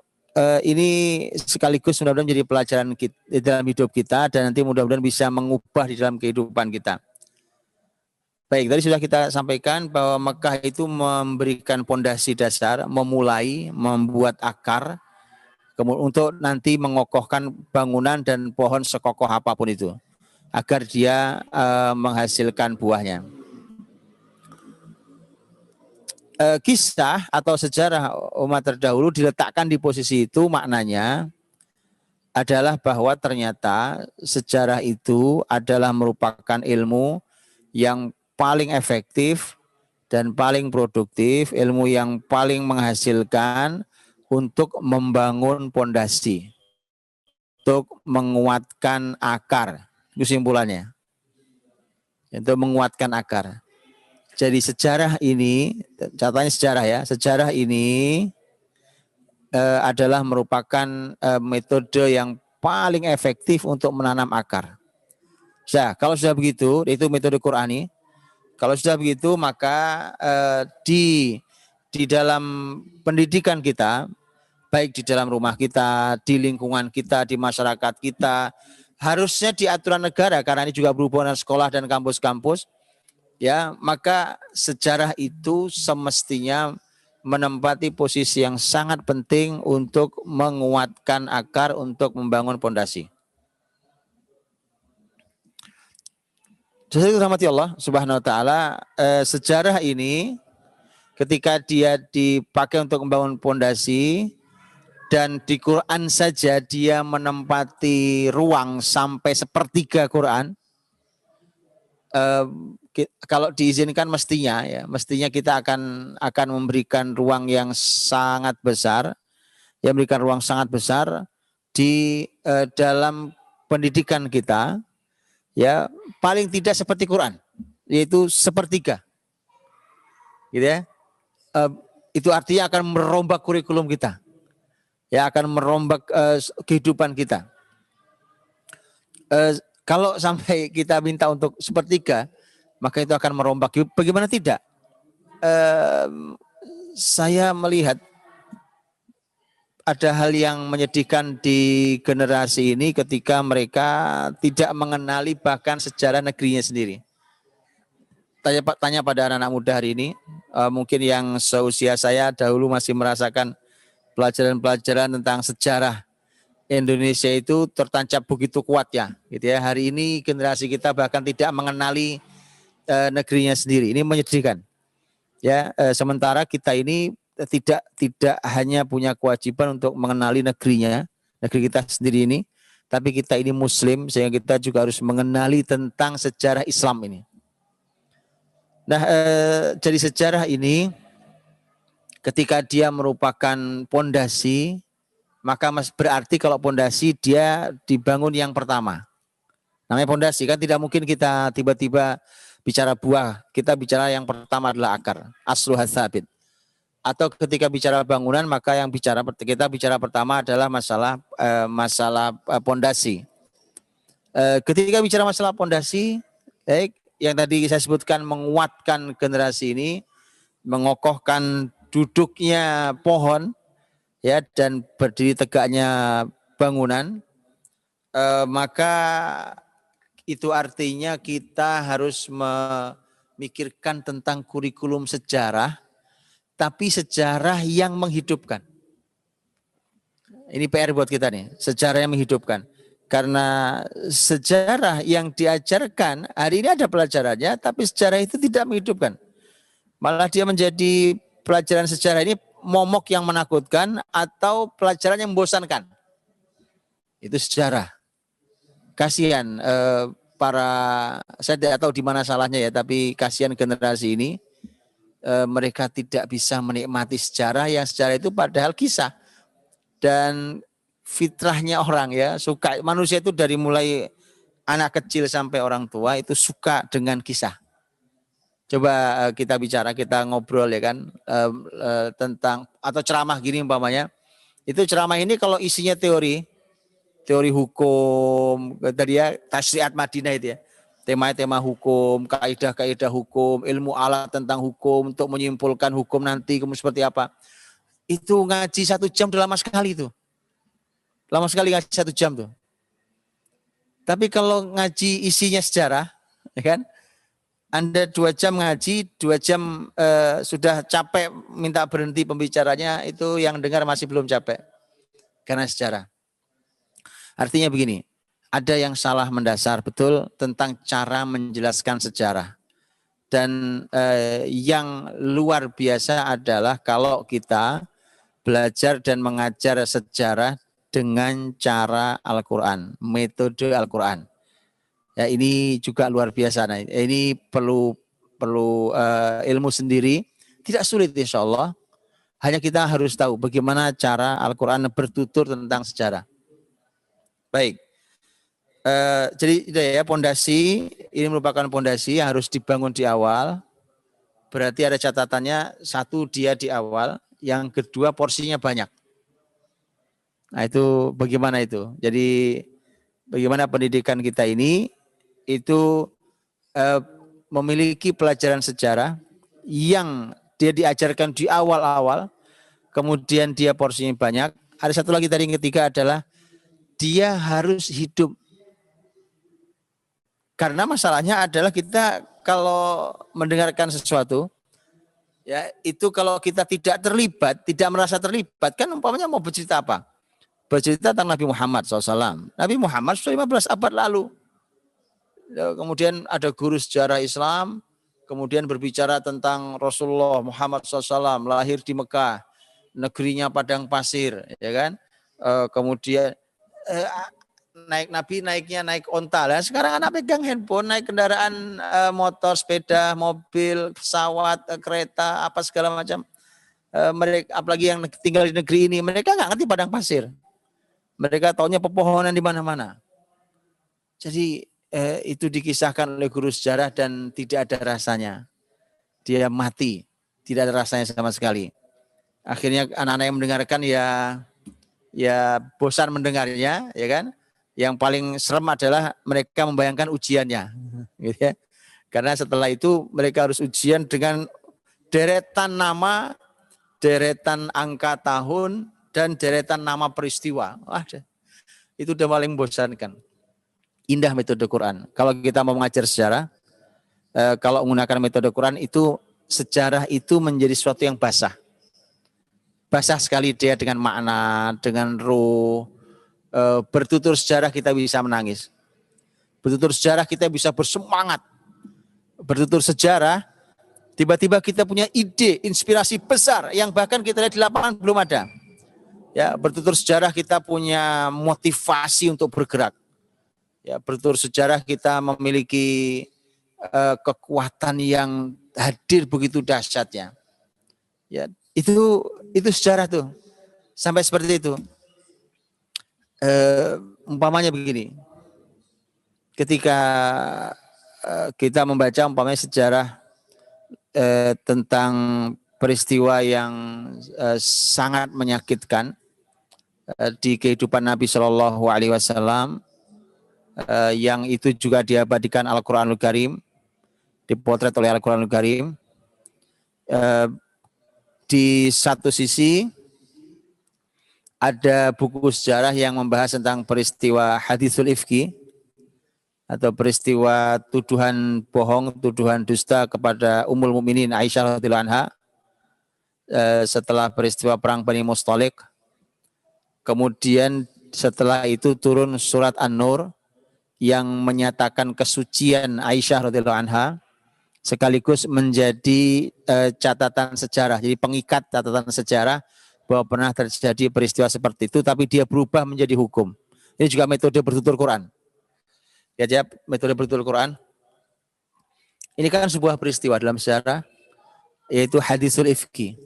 ini sekaligus mudah-mudahan menjadi pelajaran kita, dalam hidup kita, dan nanti mudah-mudahan bisa mengubah di dalam kehidupan kita. Baik, tadi sudah kita sampaikan bahwa Mekah itu memberikan pondasi dasar, membuat akar, kemudian untuk nanti mengokohkan bangunan dan pohon sekokoh apapun itu, agar dia menghasilkan buahnya. Kisah atau sejarah umat terdahulu diletakkan di posisi itu, maknanya adalah bahwa ternyata sejarah itu adalah merupakan ilmu yang paling efektif dan paling produktif, ilmu yang paling menghasilkan untuk membangun pondasi, untuk menguatkan akar. Itu simpulannya. Untuk menguatkan akar. Jadi sejarah ini, catatannya sejarah ya, sejarah ini adalah merupakan metode yang paling efektif untuk menanam akar. Nah, kalau sudah begitu, itu metode Qur'ani. Kalau sudah begitu, maka di dalam pendidikan kita, baik di dalam rumah kita, di lingkungan kita, di masyarakat kita, harusnya di aturan negara, karena ini juga berhubungan dengan sekolah dan kampus-kampus, ya, maka sejarah itu semestinya menempati posisi yang sangat penting untuk menguatkan akar, untuk membangun pondasi. Jadi rahmati Allah Subhanahu wa taala, sejarah ini ketika dia dipakai untuk membangun pondasi dan di Quran saja dia menempati ruang sampai sepertiga Quran. Kalau diizinkan mestinya kita akan memberikan ruang yang sangat besar, memberikan ruang sangat besar di dalam pendidikan kita, ya paling tidak seperti Quran, yaitu sepertiga, gitu ya. Itu artinya akan merombak kurikulum kita, ya akan merombak kehidupan kita. Kalau sampai kita minta untuk sepertiga, maka itu akan merombak. Bagaimana tidak? Saya melihat ada hal yang menyedihkan di generasi ini ketika mereka tidak mengenali bahkan sejarah negerinya sendiri. Tanya pada anak-anak muda hari ini, mungkin yang seusia saya dahulu masih merasakan pelajaran-pelajaran tentang sejarah Indonesia itu tertancap begitu kuat ya, gitu ya. Hari ini generasi kita bahkan tidak mengenali negerinya sendiri. Ini menyedihkan. Ya, sementara kita ini tidak hanya punya kewajiban untuk mengenali negerinya, negeri kita sendiri ini, tapi kita ini Muslim sehingga kita juga harus mengenali tentang sejarah Islam ini. Nah, jadi sejarah ini ketika dia merupakan pondasi, maka berarti kalau pondasi dia dibangun yang pertama. Namanya pondasi kan tidak mungkin kita tiba-tiba bicara buah, kita bicara yang pertama adalah akar, asluha tsabit. Atau ketika bicara bangunan maka kita bicara pertama adalah masalah pondasi. Ketika bicara masalah pondasi, yang tadi saya sebutkan menguatkan generasi ini, mengokohkan duduknya pohon, ya dan berdiri tegaknya bangunan, maka itu artinya kita harus memikirkan tentang kurikulum sejarah, tapi sejarah yang menghidupkan. Ini PR buat kita nih, sejarah yang menghidupkan. Karena sejarah yang diajarkan hari ini ada pelajarannya, tapi sejarah itu tidak menghidupkan. Malah dia menjadi pelajaran sejarah ini momok yang menakutkan atau pelajaran yang membosankan. Itu sejarah. Kasihan saya tidak tahu di mana salahnya ya, tapi kasihan generasi ini, mereka tidak bisa menikmati sejarah yang sejarah itu padahal kisah. Dan fitrahnya orang ya, suka manusia itu dari mulai anak kecil sampai orang tua itu suka dengan kisah. Coba kita bicara, kita ngobrol ya kan, tentang atau ceramah gini umpamanya. Itu ceramah ini kalau isinya teori hukum, tadi ya Tasyri'at Madinah itu ya. Tema hukum, kaidah-kaidah hukum, ilmu alat tentang hukum untuk menyimpulkan hukum nanti kemudian seperti apa. Itu ngaji 1 jam udah lama sekali itu. Lama sekali ngaji 1 jam tuh. Tapi kalau ngaji isinya sejarah, ya kan? Anda 2 jam ngaji, 2 jam sudah capek minta berhenti pembicaranya, itu yang dengar masih belum capek. Karena sejarah. Artinya begini, ada yang salah mendasar betul tentang cara menjelaskan sejarah. Dan yang luar biasa adalah kalau kita belajar dan mengajar sejarah dengan cara Al-Quran, metode Al-Quran. Ya, ini juga luar biasa. Nah, ini perlu ilmu sendiri. Tidak sulit insya Allah. Hanya kita harus tahu bagaimana cara Al-Quran bertutur tentang sejarah. Baik. Jadi ya pondasi ini merupakan pondasi yang harus dibangun di awal. Berarti ada catatannya, 1 dia di awal, yang kedua porsinya banyak. Nah itu bagaimana itu? Jadi bagaimana pendidikan kita ini itu memiliki pelajaran sejarah yang dia diajarkan di awal-awal, kemudian dia porsinya banyak. Ada satu lagi tadi yang ketiga adalah dia harus hidup. Karena masalahnya adalah kita kalau mendengarkan sesuatu, ya itu kalau kita tidak terlibat, tidak merasa terlibat, kan umpamanya mau bercerita apa? Bercerita tentang Nabi Muhammad SAW. Nabi Muhammad sudah 15 abad lalu. Kemudian ada guru sejarah Islam, kemudian berbicara tentang Rasulullah Muhammad SAW lahir di Mekah, negerinya padang pasir, ya kan? Kemudian naiknya naik onta. Lah sekarang anak pegang handphone, naik kendaraan motor, sepeda, mobil, pesawat, kereta, apa segala macam. Mereka apalagi yang tinggal di negeri ini, mereka nggak ngerti padang pasir. Mereka taunya pepohonan di mana-mana. Jadi itu dikisahkan oleh guru sejarah dan tidak ada rasanya. Dia mati, tidak ada rasanya sama sekali. Akhirnya anak-anak yang mendengarkan ya bosan mendengarnya, ya kan? Yang paling serem adalah mereka membayangkan ujiannya, gitu ya. Karena setelah itu mereka harus ujian dengan deretan nama, deretan angka tahun, dan deretan nama peristiwa. Wah, itu udah paling membosankan. Indah metode Quran. Kalau kita mau mengajar sejarah, kalau menggunakan metode Quran itu sejarah itu menjadi sesuatu yang basah. Basah sekali dia dengan makna, dengan ruh. Bertutur sejarah kita bisa menangis. Bertutur sejarah kita bisa bersemangat. Bertutur sejarah, tiba-tiba kita punya ide, inspirasi besar yang bahkan kita lihat di lapangan belum ada. Ya, bertutur sejarah kita punya motivasi untuk bergerak. Ya, bertutur sejarah kita memiliki kekuatan yang hadir begitu dahsyatnya. Ya, itu sejarah tuh. Sampai seperti itu. Umpamanya begini. Ketika kita membaca umpamanya sejarah tentang peristiwa yang sangat menyakitkan di kehidupan Nabi Shallallahu Alaihi Wasallam, yang itu juga diabadikan Al-Quranul Karim, dipotret oleh Al-Quranul Karim. Di satu sisi ada buku sejarah yang membahas tentang peristiwa Haditsul Ifki atau peristiwa tuduhan bohong, tuduhan dusta kepada Ummul Mukminin Aisyah radhiyallahu anha setelah peristiwa perang Bani Mustalik. Kemudian setelah itu turun surat An-Nur yang menyatakan kesucian Aisyah radhiyallahu anha, sekaligus menjadi catatan sejarah, jadi pengikat catatan sejarah bahwa pernah terjadi peristiwa seperti itu, tapi dia berubah menjadi hukum. Ini juga metode bertutur Quran. Ya, metode bertutur Quran. Ini kan sebuah peristiwa dalam sejarah, yaitu Haditsul Ifki.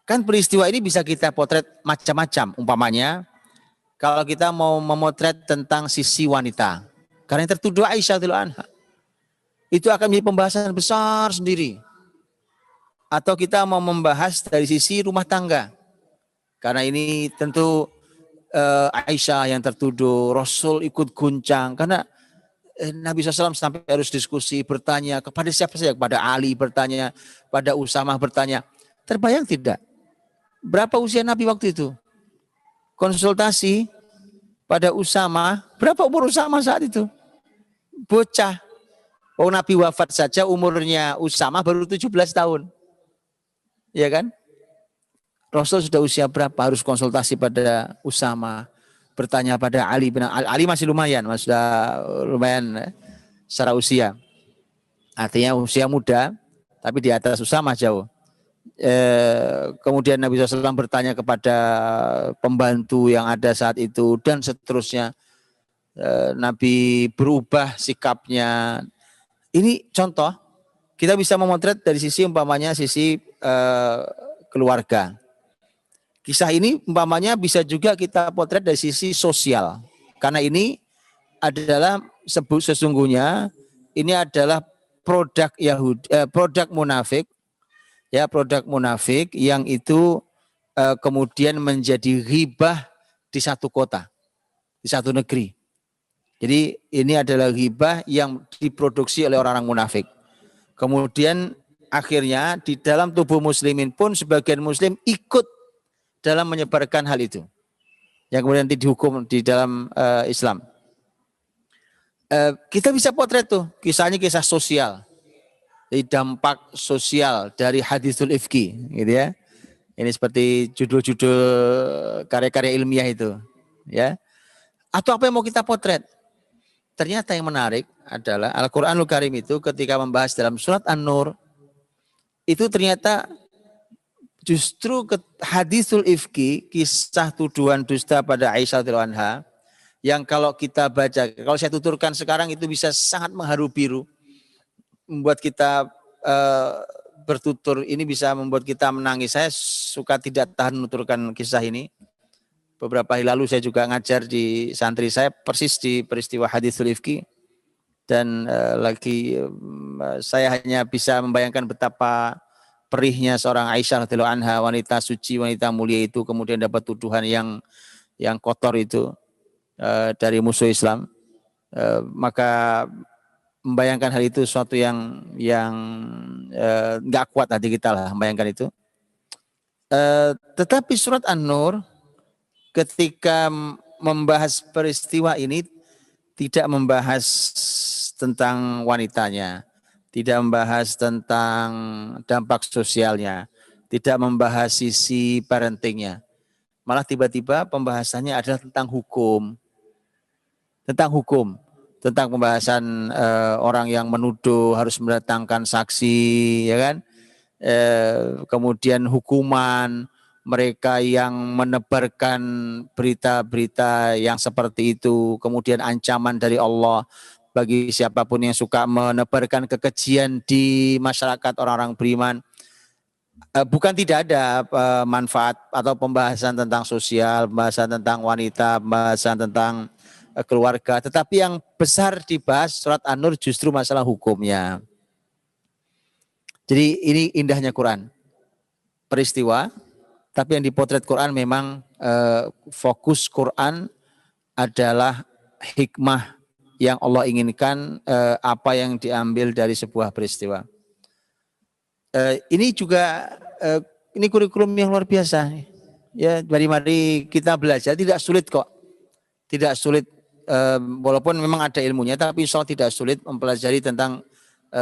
Kan peristiwa ini bisa kita potret macam-macam. Umpamanya, kalau kita mau memotret tentang sisi wanita, karena yang tertuduh Aisyah radhiyallahu anha, itu akan menjadi pembahasan besar sendiri. Atau kita mau membahas dari sisi rumah tangga. Karena ini tentu Aisyah yang tertuduh, Rasul ikut guncang. Karena Nabi SAW sampai harus diskusi, bertanya kepada siapa saja, kepada Ali bertanya, pada Usamah bertanya. Terbayang tidak? Berapa usia Nabi waktu itu? Konsultasi pada Usamah, berapa umur Usamah saat itu? Bocah. Oh, Nabi wafat saja umurnya Usamah baru 17 tahun. Ya kan? Rasul sudah usia berapa harus konsultasi pada Usamah, bertanya pada Ali bin Ali masih lumayan, sudah lumayan secara usia. Artinya usia muda, tapi di atas Usamah jauh. Kemudian Nabi SAW bertanya kepada pembantu yang ada saat itu dan seterusnya. Nabi berubah sikapnya. Ini contoh, kita bisa memotret dari sisi umpamanya sisi keluarga. Kisah ini umpamanya bisa juga kita potret dari sisi sosial. Karena ini adalah sesungguhnya ini adalah produk Yahudi, produk munafik, ya, produk munafik yang itu kemudian menjadi ghibah di satu kota, di satu negeri. Jadi ini adalah ghibah yang diproduksi oleh orang-orang munafik. Kemudian akhirnya di dalam tubuh muslimin pun sebagian muslim ikut dalam menyebarkan hal itu, yang kemudian dihukum di dalam Islam. Kita bisa potret tuh, kisahnya kisah sosial, jadi dampak sosial dari Haditsul Ifki, gitu ya. Ini seperti judul-judul karya-karya ilmiah itu, ya. Atau apa yang mau kita potret? ternyata yang menarik adalah Al-Quranul Karim itu ketika membahas dalam surat An-Nur, itu ternyata justru hadisul ifki, kisah tuduhan dusta pada Aisyah radhiyallahu anha, yang kalau kita baca, kalau saya tuturkan sekarang itu bisa sangat mengharu biru, membuat kita bertutur, ini bisa membuat kita menangis. Saya suka tidak tahan menuturkan kisah ini. Beberapa hari lalu saya juga ngajar di santri saya persis di peristiwa hadisul ifki, dan saya hanya bisa membayangkan betapa perihnya seorang Aisyah radhiyallahu anha, wanita suci, wanita mulia itu kemudian dapat tuduhan yang kotor itu dari musuh Islam. Maka membayangkan hal itu suatu yang nggak kuat hati kita lah membayangkan itu. Tetapi surat An-Nur ketika membahas peristiwa ini tidak membahas tentang wanitanya, tidak membahas tentang dampak sosialnya, tidak membahas sisi parentingnya. Malah tiba-tiba pembahasannya adalah tentang hukum. Tentang pembahasan orang yang menuduh harus mendatangkan saksi, ya kan? Kemudian hukuman mereka yang menebarkan berita-berita yang seperti itu, kemudian ancaman dari Allah bagi siapapun yang suka menebarkan kekejian di masyarakat orang-orang beriman. Bukan tidak ada manfaat atau pembahasan tentang sosial, pembahasan tentang wanita, pembahasan tentang keluarga, tetapi yang besar dibahas surat An-Nur justru masalah hukumnya. Jadi ini indahnya Quran. Peristiwa, tapi yang dipotret Quran memang fokus Quran adalah hikmah yang Allah inginkan, apa yang diambil dari sebuah peristiwa. Ini juga ini kurikulum yang luar biasa. Ya, mari kita belajar, tidak sulit kok. Tidak sulit, walaupun memang ada ilmunya, tapi insya Allah tidak sulit mempelajari tentang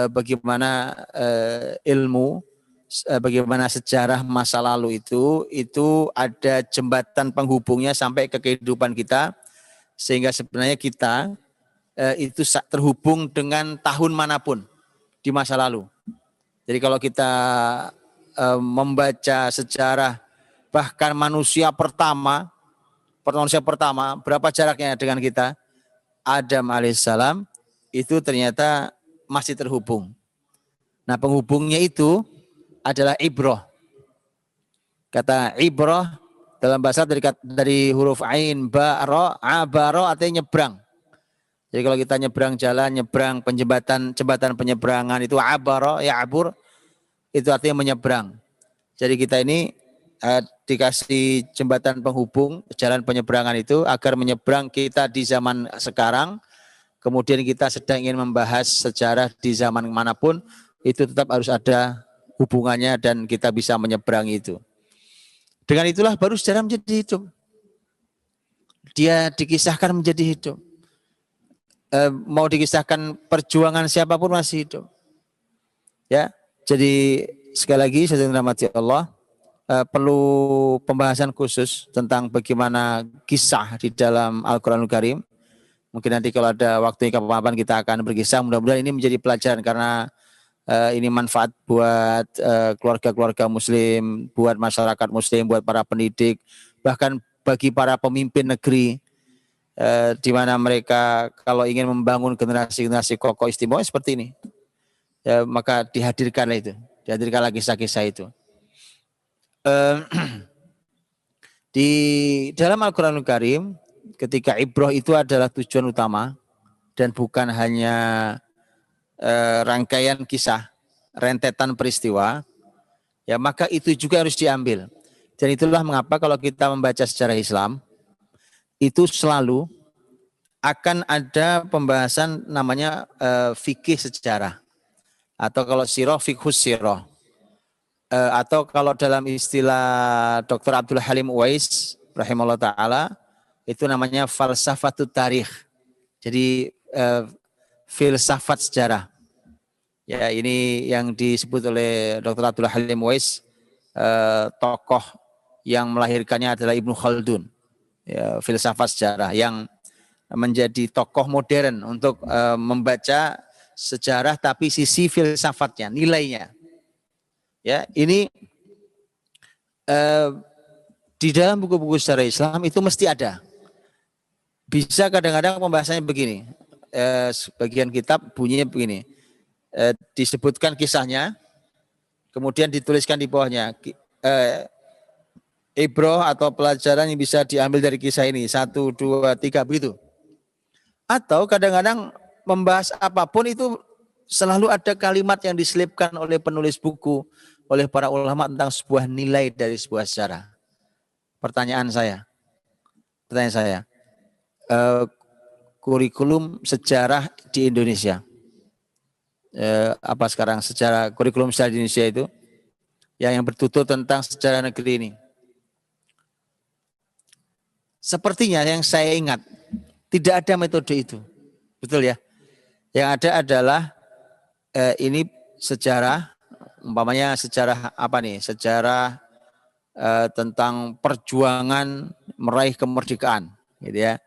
bagaimana ilmu, bagaimana sejarah masa lalu itu ada jembatan penghubungnya sampai ke kehidupan kita, sehingga sebenarnya kita itu terhubung dengan tahun manapun di masa lalu. Jadi kalau kita membaca sejarah bahkan manusia pertama, berapa jaraknya dengan kita? Adam alaihissalam itu ternyata masih terhubung. Nah, penghubungnya itu adalah ibrah. Kata ibrah dalam bahasa dari huruf ain, ba, ro, abaro artinya nyebrang. Jadi kalau kita nyebrang jalan, nyebrang jembatan penyeberangan itu abaro, ya abur, itu artinya menyeberang. Jadi kita ini dikasih jembatan penghubung, jalan penyeberangan itu agar menyeberang kita di zaman sekarang. Kemudian kita sedang ingin membahas sejarah di zaman manapun, itu tetap harus ada hubungannya dan kita bisa menyeberangi itu. Dengan itulah baru sejarah menjadi hidup. Dia dikisahkan menjadi hidup. Mau dikisahkan perjuangan siapapun masih hidup. Ya, jadi sekali lagi saya dirahmati Allah, perlu pembahasan khusus tentang bagaimana kisah di dalam Al-Quranul Karim. Mungkin nanti kalau ada waktu kapan-kapan kita akan berkisah. Mudah-mudahan ini menjadi pelajaran karena ini manfaat buat keluarga-keluarga muslim, buat masyarakat muslim, buat para pendidik, bahkan bagi para pemimpin negeri, di mana mereka kalau ingin membangun generasi-generasi kokoh istimewa seperti ini, ya, maka dihadirkanlah kisah-kisah itu. Di dalam Al-Quranul Karim, ketika ibrah itu adalah tujuan utama dan bukan hanya rangkaian kisah, rentetan peristiwa, ya maka itu juga harus diambil. Dan itulah mengapa kalau kita membaca sejarah Islam, itu selalu akan ada pembahasan namanya fikih sejarah. Atau kalau sirah, fikhus sirah. Atau kalau dalam istilah Dr. Abdul Halim Uwais, rahimahullah ta'ala, itu namanya falsafatut tarikh. Jadi filsafat sejarah. Ya, ini yang disebut oleh Dr. Abdul Halim Uwais, tokoh yang melahirkannya adalah Ibnu Khaldun. Ya, filsafat sejarah yang menjadi tokoh modern untuk membaca sejarah tapi sisi filsafatnya, nilainya. Ya, ini di dalam buku-buku sejarah Islam itu mesti ada. Bisa kadang-kadang pembahasannya begini. Sebagian kitab bunyinya begini. Disebutkan kisahnya, kemudian dituliskan di bawahnya. Ibroh atau pelajaran yang bisa diambil dari kisah ini. 1, 2, 3 begitu. Atau kadang-kadang membahas apapun itu selalu ada kalimat yang diselipkan oleh penulis buku, oleh para ulama tentang sebuah nilai dari sebuah sejarah. Pertanyaan saya, kurikulum sejarah di Indonesia, apa sekarang sejarah kurikulum sejarah di Indonesia itu, yang bertutur tentang sejarah negeri ini. Sepertinya yang saya ingat, tidak ada metode itu, betul ya? Yang ada adalah ini sejarah, umpamanya sejarah apa nih? Sejarah tentang perjuangan meraih kemerdekaan, gitu ya.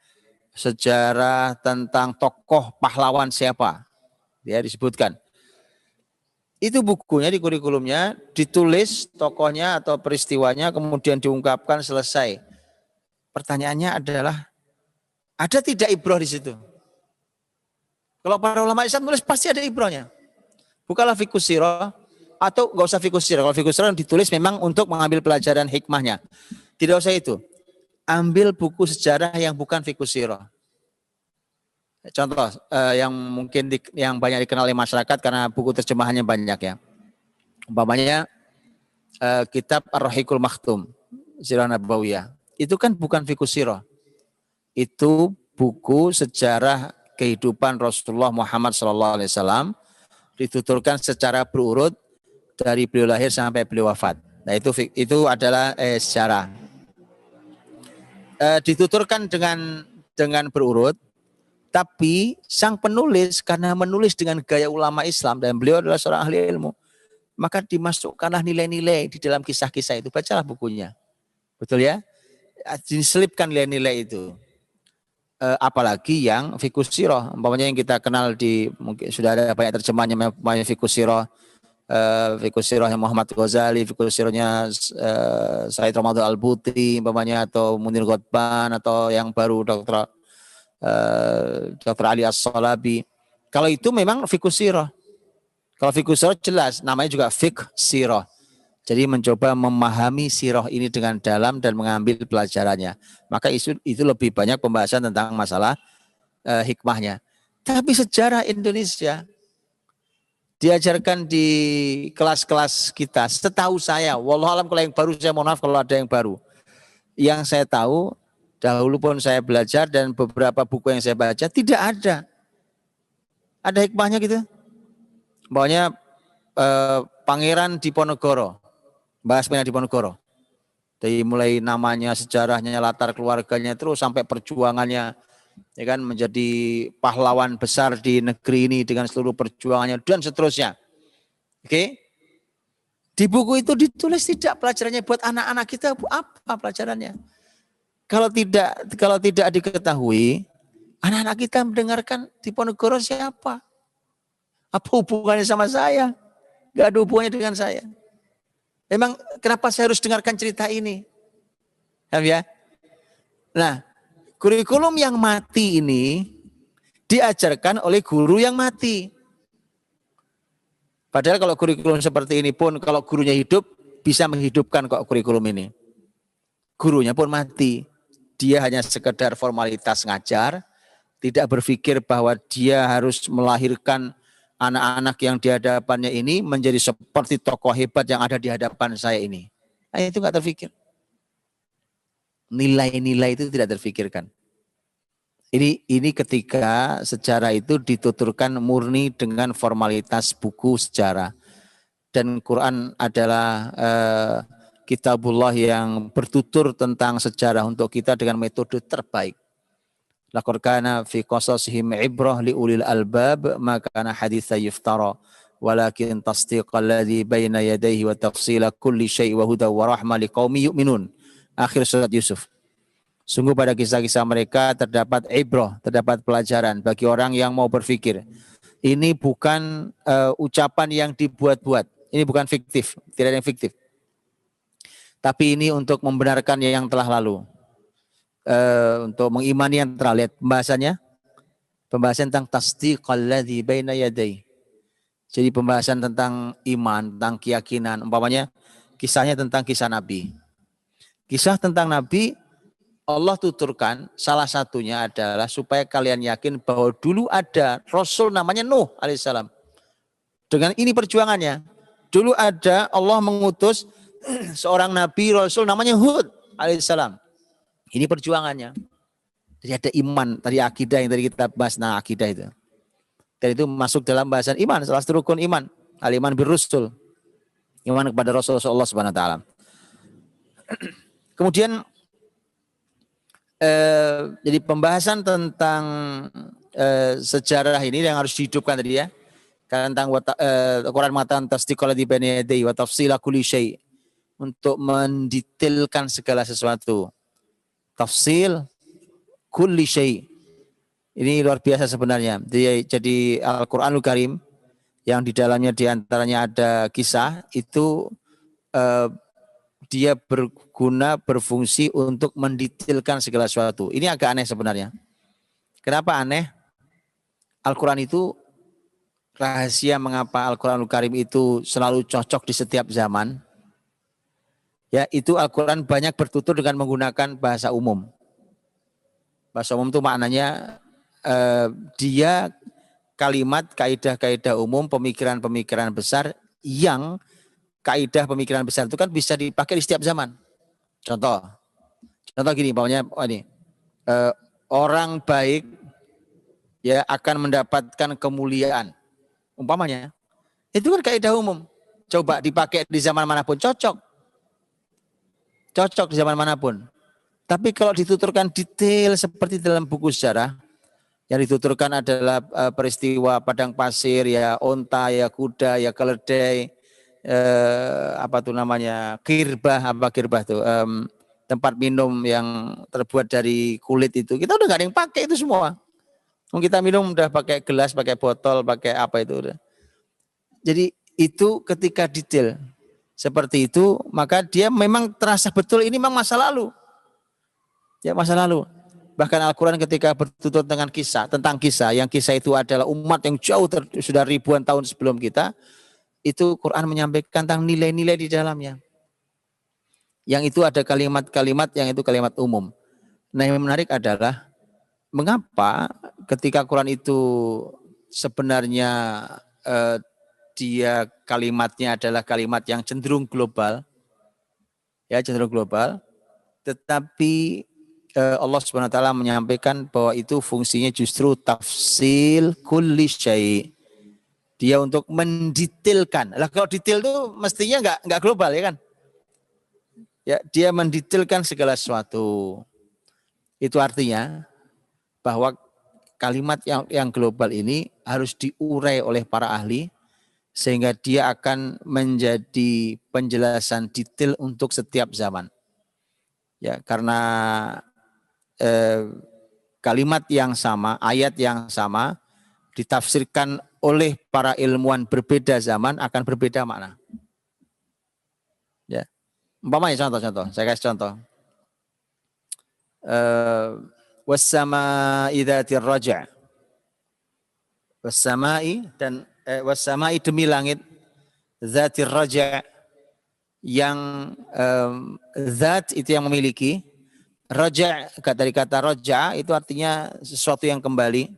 Sejarah tentang tokoh pahlawan siapa, ya disebutkan. Itu bukunya di kurikulumnya ditulis tokohnya atau peristiwanya, kemudian diungkapkan selesai. Pertanyaannya adalah, ada tidak ibroh di situ? Kalau para ulama Islam tulis pasti ada ibrohnya. Bukalah fiqhus sirah, atau enggak usah fiqhus sirah. Kalau fiqhus sirah ditulis memang untuk mengambil pelajaran hikmahnya. Tidak usah itu. Ambil buku sejarah yang bukan fiqhus sirah. Contoh yang mungkin yang banyak dikenal oleh masyarakat karena buku terjemahannya banyak ya. Umpamanya kitab Ar-Rahiqul Makhtum, Sirah Nabawiyah. Itu kan bukan fiqhus sirah. Itu buku sejarah kehidupan Rasulullah Muhammad SAW dituturkan secara berurut dari beliau lahir sampai beliau wafat. Nah itu adalah sejarah. Dituturkan dengan berurut, tapi sang penulis karena menulis dengan gaya ulama Islam dan beliau adalah seorang ahli ilmu, maka dimasukkanlah nilai-nilai di dalam kisah-kisah itu. Bacalah bukunya, betul ya? Diselipkan nilai-nilai itu. Apalagi yang fiqhus sirah, umpamanya yang kita kenal mungkin sudah ada banyak terjemahannya, fiqhus sirah, fiqhus sirahnya Muhammad Ghazali, fiqhus sirahnya Said Ramadan Al-Buti, umpamanya, atau Munir Ghotban, atau yang baru Dr. Ali As-Salabi. Kalau itu memang fiqhus sirah. Kalau fiqhus sirah jelas namanya juga fiqh sirah. Jadi mencoba memahami sirah ini dengan dalam dan mengambil pelajarannya. Maka itu lebih banyak pembahasan tentang masalah hikmahnya. Tapi sejarah Indonesia diajarkan di kelas-kelas kita. Setahu saya, wallahualam kalau yang baru saya mohon maaf kalau ada yang baru. Yang saya tahu, dahulu pun saya belajar dan beberapa buku yang saya baca tidak ada. Ada hikmahnya gitu. Pokoknya Pangeran Diponegoro. Bahas Pangeran Diponegoro. Dari mulai namanya, sejarahnya, latar keluarganya, terus sampai perjuangannya, ya kan, menjadi pahlawan besar di negeri ini dengan seluruh perjuangannya dan seterusnya. Oke? Di buku itu ditulis tidak pelajarannya buat anak-anak kita, apa pelajarannya? Kalau tidak diketahui, anak-anak kita mendengarkan Diponegoro siapa? Apa hubungannya sama saya? Gak ada hubungannya dengan saya. Emang kenapa saya harus dengarkan cerita ini? Ya? Nah, kurikulum yang mati ini diajarkan oleh guru yang mati. Padahal kalau kurikulum seperti ini pun, kalau gurunya hidup, bisa menghidupkan kok kurikulum ini. Gurunya pun mati. Dia hanya sekedar formalitas ngajar, tidak berpikir bahwa dia harus melahirkan anak-anak yang di hadapannya ini menjadi seperti tokoh hebat yang ada di hadapan saya ini. Nah, itu nggak terpikir. Nilai-nilai itu tidak terpikirkan. Ini ketika sejarah itu dituturkan murni dengan formalitas buku sejarah. Dan Quran adalah kitabullah yang bertutur tentang sejarah untuk kita dengan metode terbaik. Laqad kana fi qasasihim ibrah li ulil albab ma kana haditsa yuftara walakin tasdiqal ladzi baina yadayhi wa tafsila kulli syai' wa huda wa rahma liqaumi yu'minun. Akhir surat Yusuf. Sungguh pada kisah-kisah mereka terdapat ibrah, terdapat pelajaran bagi orang yang mau berpikir. Ini bukan ucapan yang dibuat-buat. Ini bukan fiktif, tidak ada yang fiktif. Tapi ini untuk membenarkan yang telah lalu. Untuk mengimani yang telah lihat. Pembahasan tentang tasdiqal ladzi baina yadayhi. Jadi pembahasan tentang iman, tentang keyakinan. Umpamanya kisahnya tentang kisah Nabi. Kisah tentang Nabi Allah tuturkan salah satunya adalah supaya kalian yakin bahwa dulu ada Rasul namanya Nuh alaihissalam. Dengan ini perjuangannya. Dulu ada Allah mengutus seorang Nabi Rasul namanya Hud alaihissalam. Ini perjuangannya. Jadi ada iman, tadi akidah yang tadi kita bahas, nah akidah itu. Dan itu masuk dalam bahasan iman, salah satu rukun iman. Al-iman bir-rusul. Iman kepada Rasulullah Subhanahu wa taala. Kemudian jadi pembahasan tentang sejarah ini yang harus dihidupkan tadi ya. Karena tentang Quran mengatakan tasdiqal ladzi baina yadayhi wa tafsila kulli syai, untuk mendetailkan segala sesuatu. Tafsil kulli syai. Ini luar biasa sebenarnya. Jadi Al-Qur'anul Karim yang di dalamnya diantaranya ada kisah itu dia berfungsi untuk mendetailkan segala sesuatu. Ini agak aneh sebenarnya. Kenapa aneh? Al-Quran itu rahasia mengapa Al-Quranul Karim itu selalu cocok di setiap zaman. Ya, itu Al-Quran banyak bertutur dengan menggunakan bahasa umum. Bahasa umum itu maknanya dia kalimat, kaidah-kaidah umum, pemikiran-pemikiran besar yang kaidah pemikiran besar itu kan bisa dipakai di setiap zaman. Contoh gini, umpamanya orang baik ya akan mendapatkan kemuliaan. Umpamanya, itu kan kaidah umum. Coba dipakai di zaman manapun cocok di zaman manapun. Tapi kalau dituturkan detail seperti dalam buku sejarah, yang dituturkan adalah peristiwa padang pasir, ya onta, ya kuda, ya keledai, kirbah tuh, tempat minum yang terbuat dari kulit itu, kita udah gak ada yang pakai itu semua. Kita minum udah pakai gelas, pakai botol, pakai apa itu udah. Jadi itu ketika detail seperti itu, maka dia memang terasa betul ini memang masa lalu. Ya, masa lalu. Bahkan Al-Quran ketika bertutur tentang kisah, yang kisah itu adalah umat yang jauh sudah ribuan tahun sebelum kita, itu Quran menyampaikan tentang nilai-nilai di dalamnya. Yang itu ada kalimat-kalimat yang itu kalimat umum. Nah, yang menarik adalah mengapa ketika Quran itu sebenarnya dia kalimatnya adalah kalimat yang cenderung global. Ya, cenderung global. Tetapi Allah Subhanahu wa taala menyampaikan bahwa itu fungsinya justru tafsil kulli syai'. Dia untuk mendetailkan. Lah kalau detail itu mestinya enggak global ya kan? Ya, dia mendetailkan segala sesuatu. Itu artinya bahwa kalimat yang global ini harus diurai oleh para ahli sehingga dia akan menjadi penjelasan detail untuk setiap zaman. Ya, karena kalimat yang sama, ayat yang sama ditafsirkan oleh para ilmuwan berbeda zaman akan berbeda makna. Ya. Umpamanya contoh, saya kasih contoh. Was-sama'i dzatir raja'. Was-sama'i dan was-sama'i demi langit dzatir raja' yang zat itu yang memiliki. Raja' dari kata raja' itu artinya sesuatu yang kembali.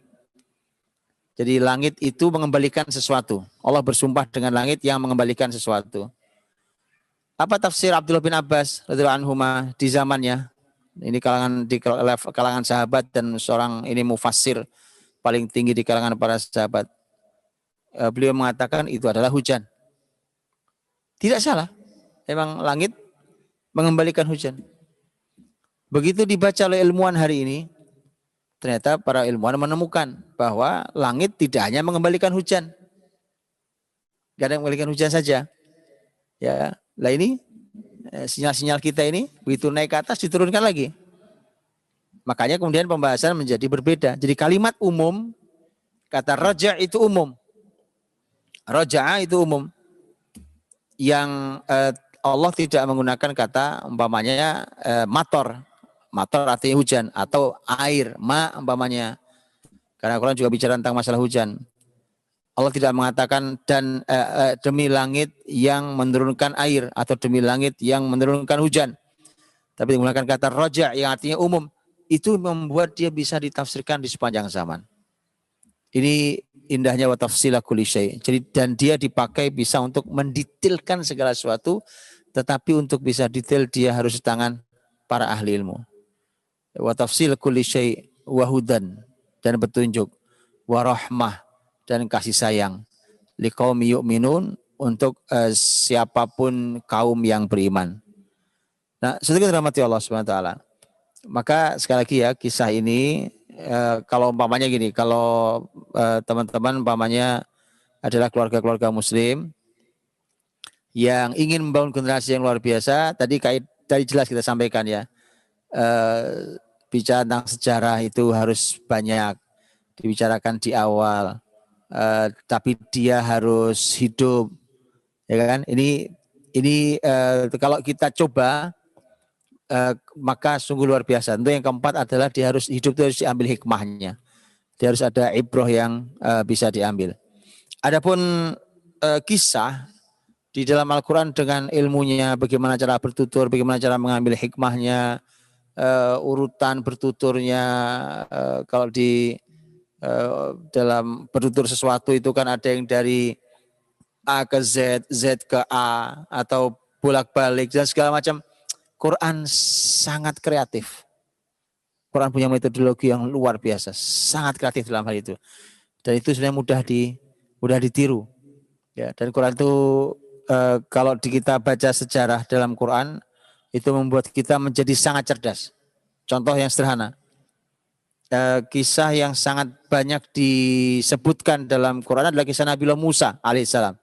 Jadi langit itu mengembalikan sesuatu. Allah bersumpah dengan langit yang mengembalikan sesuatu. Apa tafsir Abdullah bin Abbas radhiyallahu anhuma di zamannya? Ini kalangan sahabat dan seorang ini mufassir paling tinggi di kalangan para sahabat. Beliau mengatakan itu adalah hujan. Tidak salah. Memang langit mengembalikan hujan. Begitu dibaca oleh ilmuwan hari ini, ternyata para ilmuwan menemukan bahwa langit tidak hanya mengembalikan hujan. Tidak ada yang mengembalikan hujan saja. Ya, lah ini sinyal-sinyal kita ini begitu naik ke atas diturunkan lagi. Makanya kemudian pembahasan menjadi berbeda. Jadi kalimat umum, kata raja itu umum. Raja'a itu umum. Yang Allah tidak menggunakan kata umpamanya mator. Mator artinya hujan atau air, umpamanya. Karena Al-Quran juga bicara tentang masalah hujan. Allah tidak mengatakan dan demi langit yang menurunkan air atau demi langit yang menurunkan hujan. Tapi menggunakan kata raja yang artinya umum. Itu membuat dia bisa ditafsirkan di sepanjang zaman. Ini indahnya wa tafsila kulli syai'. Jadi dan dia dipakai bisa untuk mendetailkan segala sesuatu, tetapi untuk bisa detail dia harus di tangan para ahli ilmu. Wa tafsil kulli syai' wa hudan, dan petunjuk, wa rahmah, dan kasih sayang, liqaumi yu'minun, untuk siapapun kaum yang beriman. Nah, sedikit rahmati Allah Subhanahu wa taala. Maka sekali lagi ya, kisah ini kalau umpamanya gini, kalau teman-teman umpamanya adalah keluarga-keluarga muslim yang ingin membangun generasi yang luar biasa, tadi jelas kita sampaikan ya, bicara tentang sejarah itu harus banyak dibicarakan di awal, tapi dia harus hidup, ya kan? Ini kalau kita coba, maka sungguh luar biasa. Tentu yang keempat adalah dia harus hidup, itu harus diambil hikmahnya. Dia harus ada ibrah yang bisa diambil. Adapun kisah di dalam Al-Quran dengan ilmunya, bagaimana cara bertutur, bagaimana cara mengambil hikmahnya, urutan bertuturnya, kalau di dalam bertutur sesuatu itu kan ada yang dari A ke Z, Z ke A, atau bolak-balik dan segala macam. Quran sangat kreatif. Quran punya metodologi yang luar biasa, sangat kreatif dalam hal itu. Dan itu sebenarnya mudah ditiru. Ya, dan Quran itu kalau kita baca sejarah dalam Quran, itu membuat kita menjadi sangat cerdas. Contoh yang sederhana, kisah yang sangat banyak disebutkan dalam Quran adalah kisah Nabi Musa alaihissalam.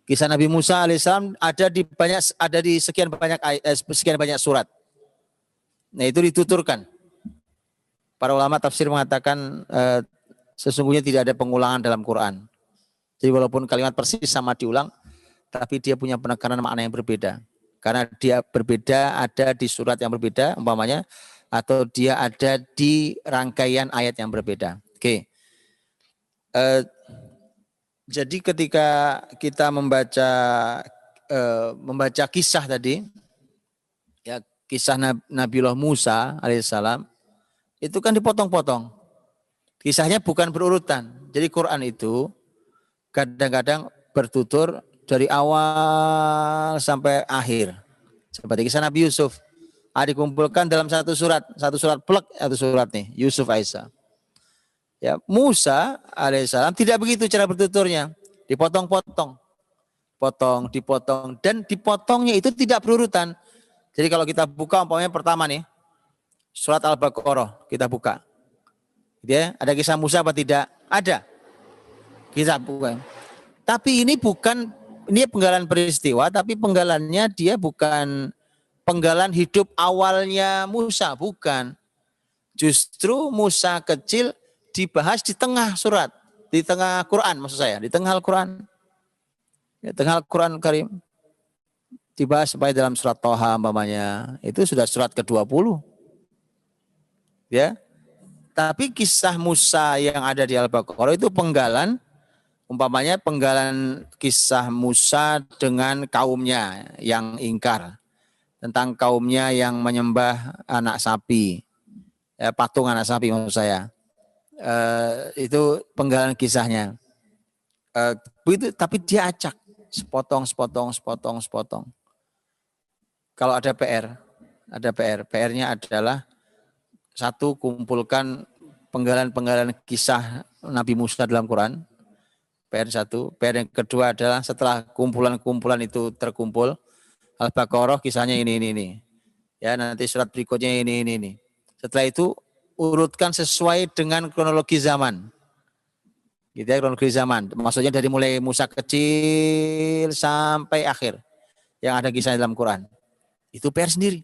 Kisah Nabi Musa alaihissalam ada di sekian banyak surat. Nah, itu dituturkan. Para ulama tafsir mengatakan sesungguhnya tidak ada pengulangan dalam Quran. Jadi walaupun kalimat persis sama diulang, tapi dia punya penekanan makna yang berbeda. Karena dia berbeda ada di surat yang berbeda umpamanya, atau dia ada di rangkaian ayat yang berbeda. Oke. Jadi ketika kita membaca kisah tadi, ya kisah Nabiullah Musa alaihissalam, itu kan dipotong-potong. Kisahnya bukan berurutan. Jadi Quran itu kadang-kadang bertutur dari awal sampai akhir. Seperti kisah Nabi Yusuf, dikumpulkan dalam satu surat plek, satu surat nih, Yusuf Aisyah. Ya, Musa alaihissalam tidak begitu cara bertuturnya, dipotong-potong, dipotong, dan dipotongnya itu tidak berurutan. Jadi kalau kita buka umpamanya pertama nih, surat Al-Baqarah kita buka, ya, ada kisah Musa apa tidak? Ada, kisah bukan. Tapi ini penggalan peristiwa, tapi penggalannya dia bukan penggalan hidup awalnya Musa, bukan. Justru Musa kecil dibahas di tengah surat, di tengah Quran maksud saya, di tengah Al-Quran. Di tengah Al-Quran Karim. Dibahas supaya dalam surat Toha umpamanya, itu sudah surat ke-20. Ya. Tapi kisah Musa yang ada di Al-Baqarah itu penggalan, umpamanya penggalan kisah Musa dengan kaumnya yang ingkar. Tentang kaumnya yang menyembah anak sapi. Patung anak sapi maksud saya. Itu penggalan kisahnya. Begitu, tapi dia acak, sepotong. Kalau ada PR-nya adalah satu, kumpulkan penggalan kisah Nabi Musa dalam Quran. PR satu. PR yang kedua adalah setelah kumpulan itu terkumpul, Al-Baqarah kisahnya ini. Ya, nanti surat berikutnya ini. Setelah itu urutkan sesuai dengan kronologi zaman. Gitu ya, kronologi zaman. Maksudnya dari mulai Musa kecil sampai akhir yang ada kisah dalam Quran. Itu PR sendiri.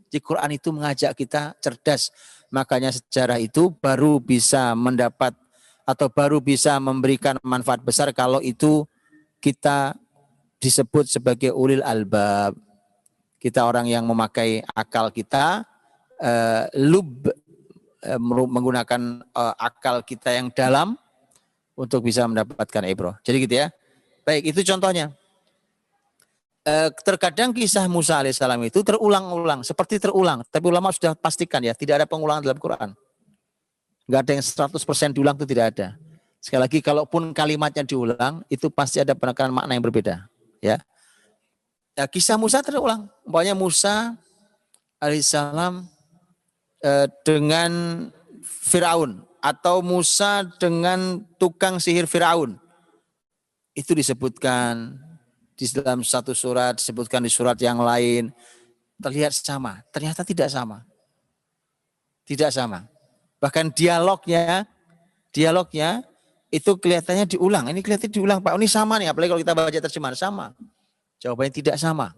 Di Quran itu mengajak kita cerdas. Makanya sejarah itu baru bisa mendapat atau baru bisa memberikan manfaat besar kalau itu kita disebut sebagai ulil albab. Kita orang yang memakai akal kita, menggunakan akal kita yang dalam untuk bisa mendapatkan ibrah. Jadi gitu ya. Baik, itu contohnya. Terkadang kisah Musa alaihissalam itu terulang-ulang, seperti terulang. Tapi ulama sudah pastikan ya, tidak ada pengulangan dalam Quran. Enggak ada yang 100% diulang, itu tidak ada. Sekali lagi, kalaupun kalimatnya diulang, itu pasti ada penekanan makna yang berbeda. Ya, kisah Musa terulang. Umpamanya Musa alaihissalam dengan Firaun, atau Musa dengan tukang sihir Firaun. Itu disebutkan di dalam satu surat, disebutkan di surat yang lain. Terlihat sama, ternyata tidak sama. Tidak sama. Bahkan dialognya itu kelihatannya diulang. Ini kelihatannya diulang, Pak. Ini sama nih, apalagi kalau kita baca terjemahan, sama. Jawabannya tidak sama.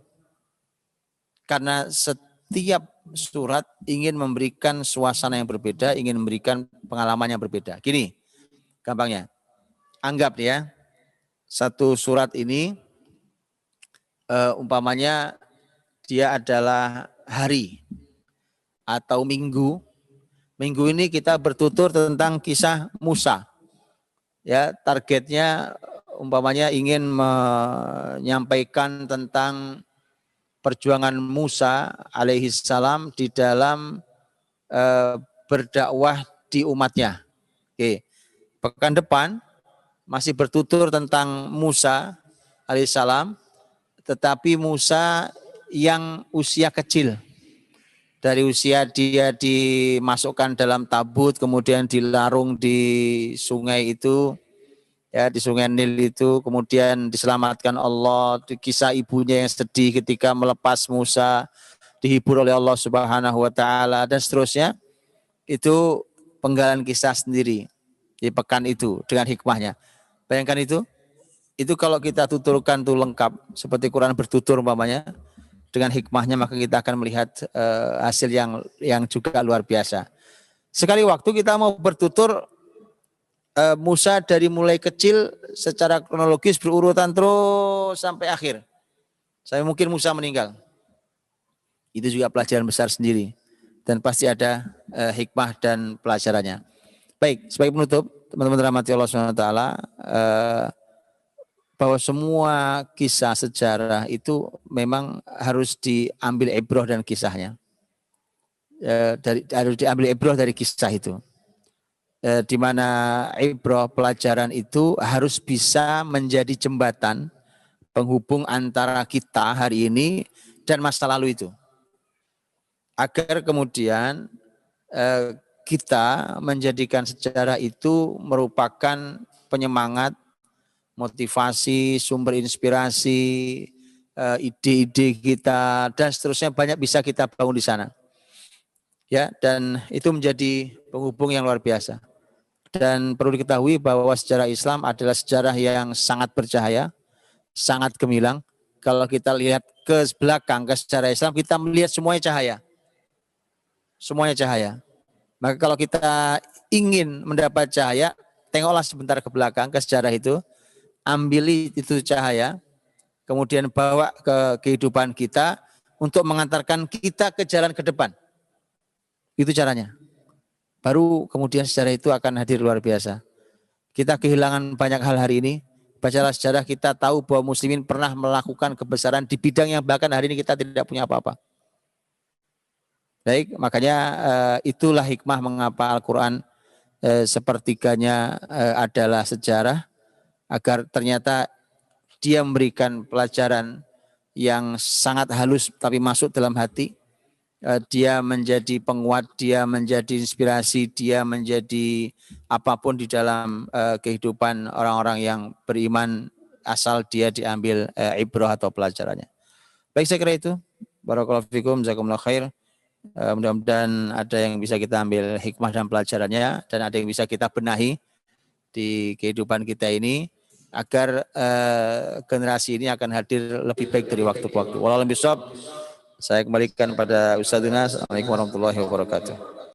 Karena setiap surat ingin memberikan suasana yang berbeda, ingin memberikan pengalaman yang berbeda. Gini, gampangnya. Anggap ya, satu surat ini umpamanya dia adalah hari atau minggu. Minggu ini kita bertutur tentang kisah Musa. Ya, targetnya umpamanya ingin menyampaikan tentang perjuangan Musa alaihissalam di dalam berdakwah di umatnya. Oke. Pekan depan masih bertutur tentang Musa alaihissalam, tetapi Musa yang usia kecil. Dari usia dia dimasukkan dalam tabut, kemudian dilarung di sungai itu, ya, di sungai Nil itu, kemudian diselamatkan Allah. Kisah ibunya yang sedih ketika melepas Musa, dihibur oleh Allah Subhanahu wa taala, dan seterusnya. Itu penggalan kisah sendiri di pekan itu dengan hikmahnya. Bayangkan itu kalau kita tuturkan tuh lengkap seperti Quran bertutur umpamanya dengan hikmahnya, maka kita akan melihat hasil yang juga luar biasa. Sekali waktu kita mau bertutur Musa dari mulai kecil secara kronologis berurutan terus sampai akhir. Saya mungkin Musa meninggal. Itu juga pelajaran besar sendiri dan pasti ada hikmah dan pelajarannya. Baik, sebagai penutup, teman-teman rahmati Allah SWT, bahwa semua kisah sejarah itu memang harus diambil ibrah dan kisahnya. Harus diambil ibrah dari kisah itu. Di mana ibrah, pelajaran itu harus bisa menjadi jembatan penghubung antara kita hari ini dan masa lalu itu. Agar kemudian kita menjadikan sejarah itu merupakan penyemangat, motivasi, sumber inspirasi, ide-ide kita, dan seterusnya banyak bisa kita bangun di sana. Ya, dan itu menjadi penghubung yang luar biasa. Dan perlu diketahui bahwa sejarah Islam adalah sejarah yang sangat bercahaya, sangat gemilang. Kalau kita lihat ke belakang ke sejarah Islam, kita melihat semuanya cahaya. Semuanya cahaya. Maka kalau kita ingin mendapat cahaya, tengoklah sebentar ke belakang ke sejarah itu, ambili itu cahaya, kemudian bawa ke kehidupan kita untuk mengantarkan kita ke jalan ke depan. Itu caranya. Baru kemudian sejarah itu akan hadir luar biasa. Kita kehilangan banyak hal hari ini. Bacalah sejarah, kita tahu bahwa muslimin pernah melakukan kebesaran di bidang yang bahkan hari ini kita tidak punya apa-apa. Baik, makanya itulah hikmah mengapa Al-Quran sepertiganya adalah sejarah, agar ternyata dia memberikan pelajaran yang sangat halus tapi masuk dalam hati. Dia menjadi penguat, dia menjadi inspirasi, dia menjadi apapun di dalam kehidupan orang-orang yang beriman, asal dia diambil ibrah atau pelajarannya. Baik, saya kira itu. Barakallahu fikum, jazakumullah khair. Mudah-mudahan ada yang bisa kita ambil hikmah dan pelajarannya, dan ada yang bisa kita benahi di kehidupan kita ini, agar generasi ini akan hadir lebih baik dari waktu ke waktu. Wallahu a'lam bishawab. Saya kembalikan pada Ustadzuna. Assalamualaikum warahmatullahi wabarakatuh.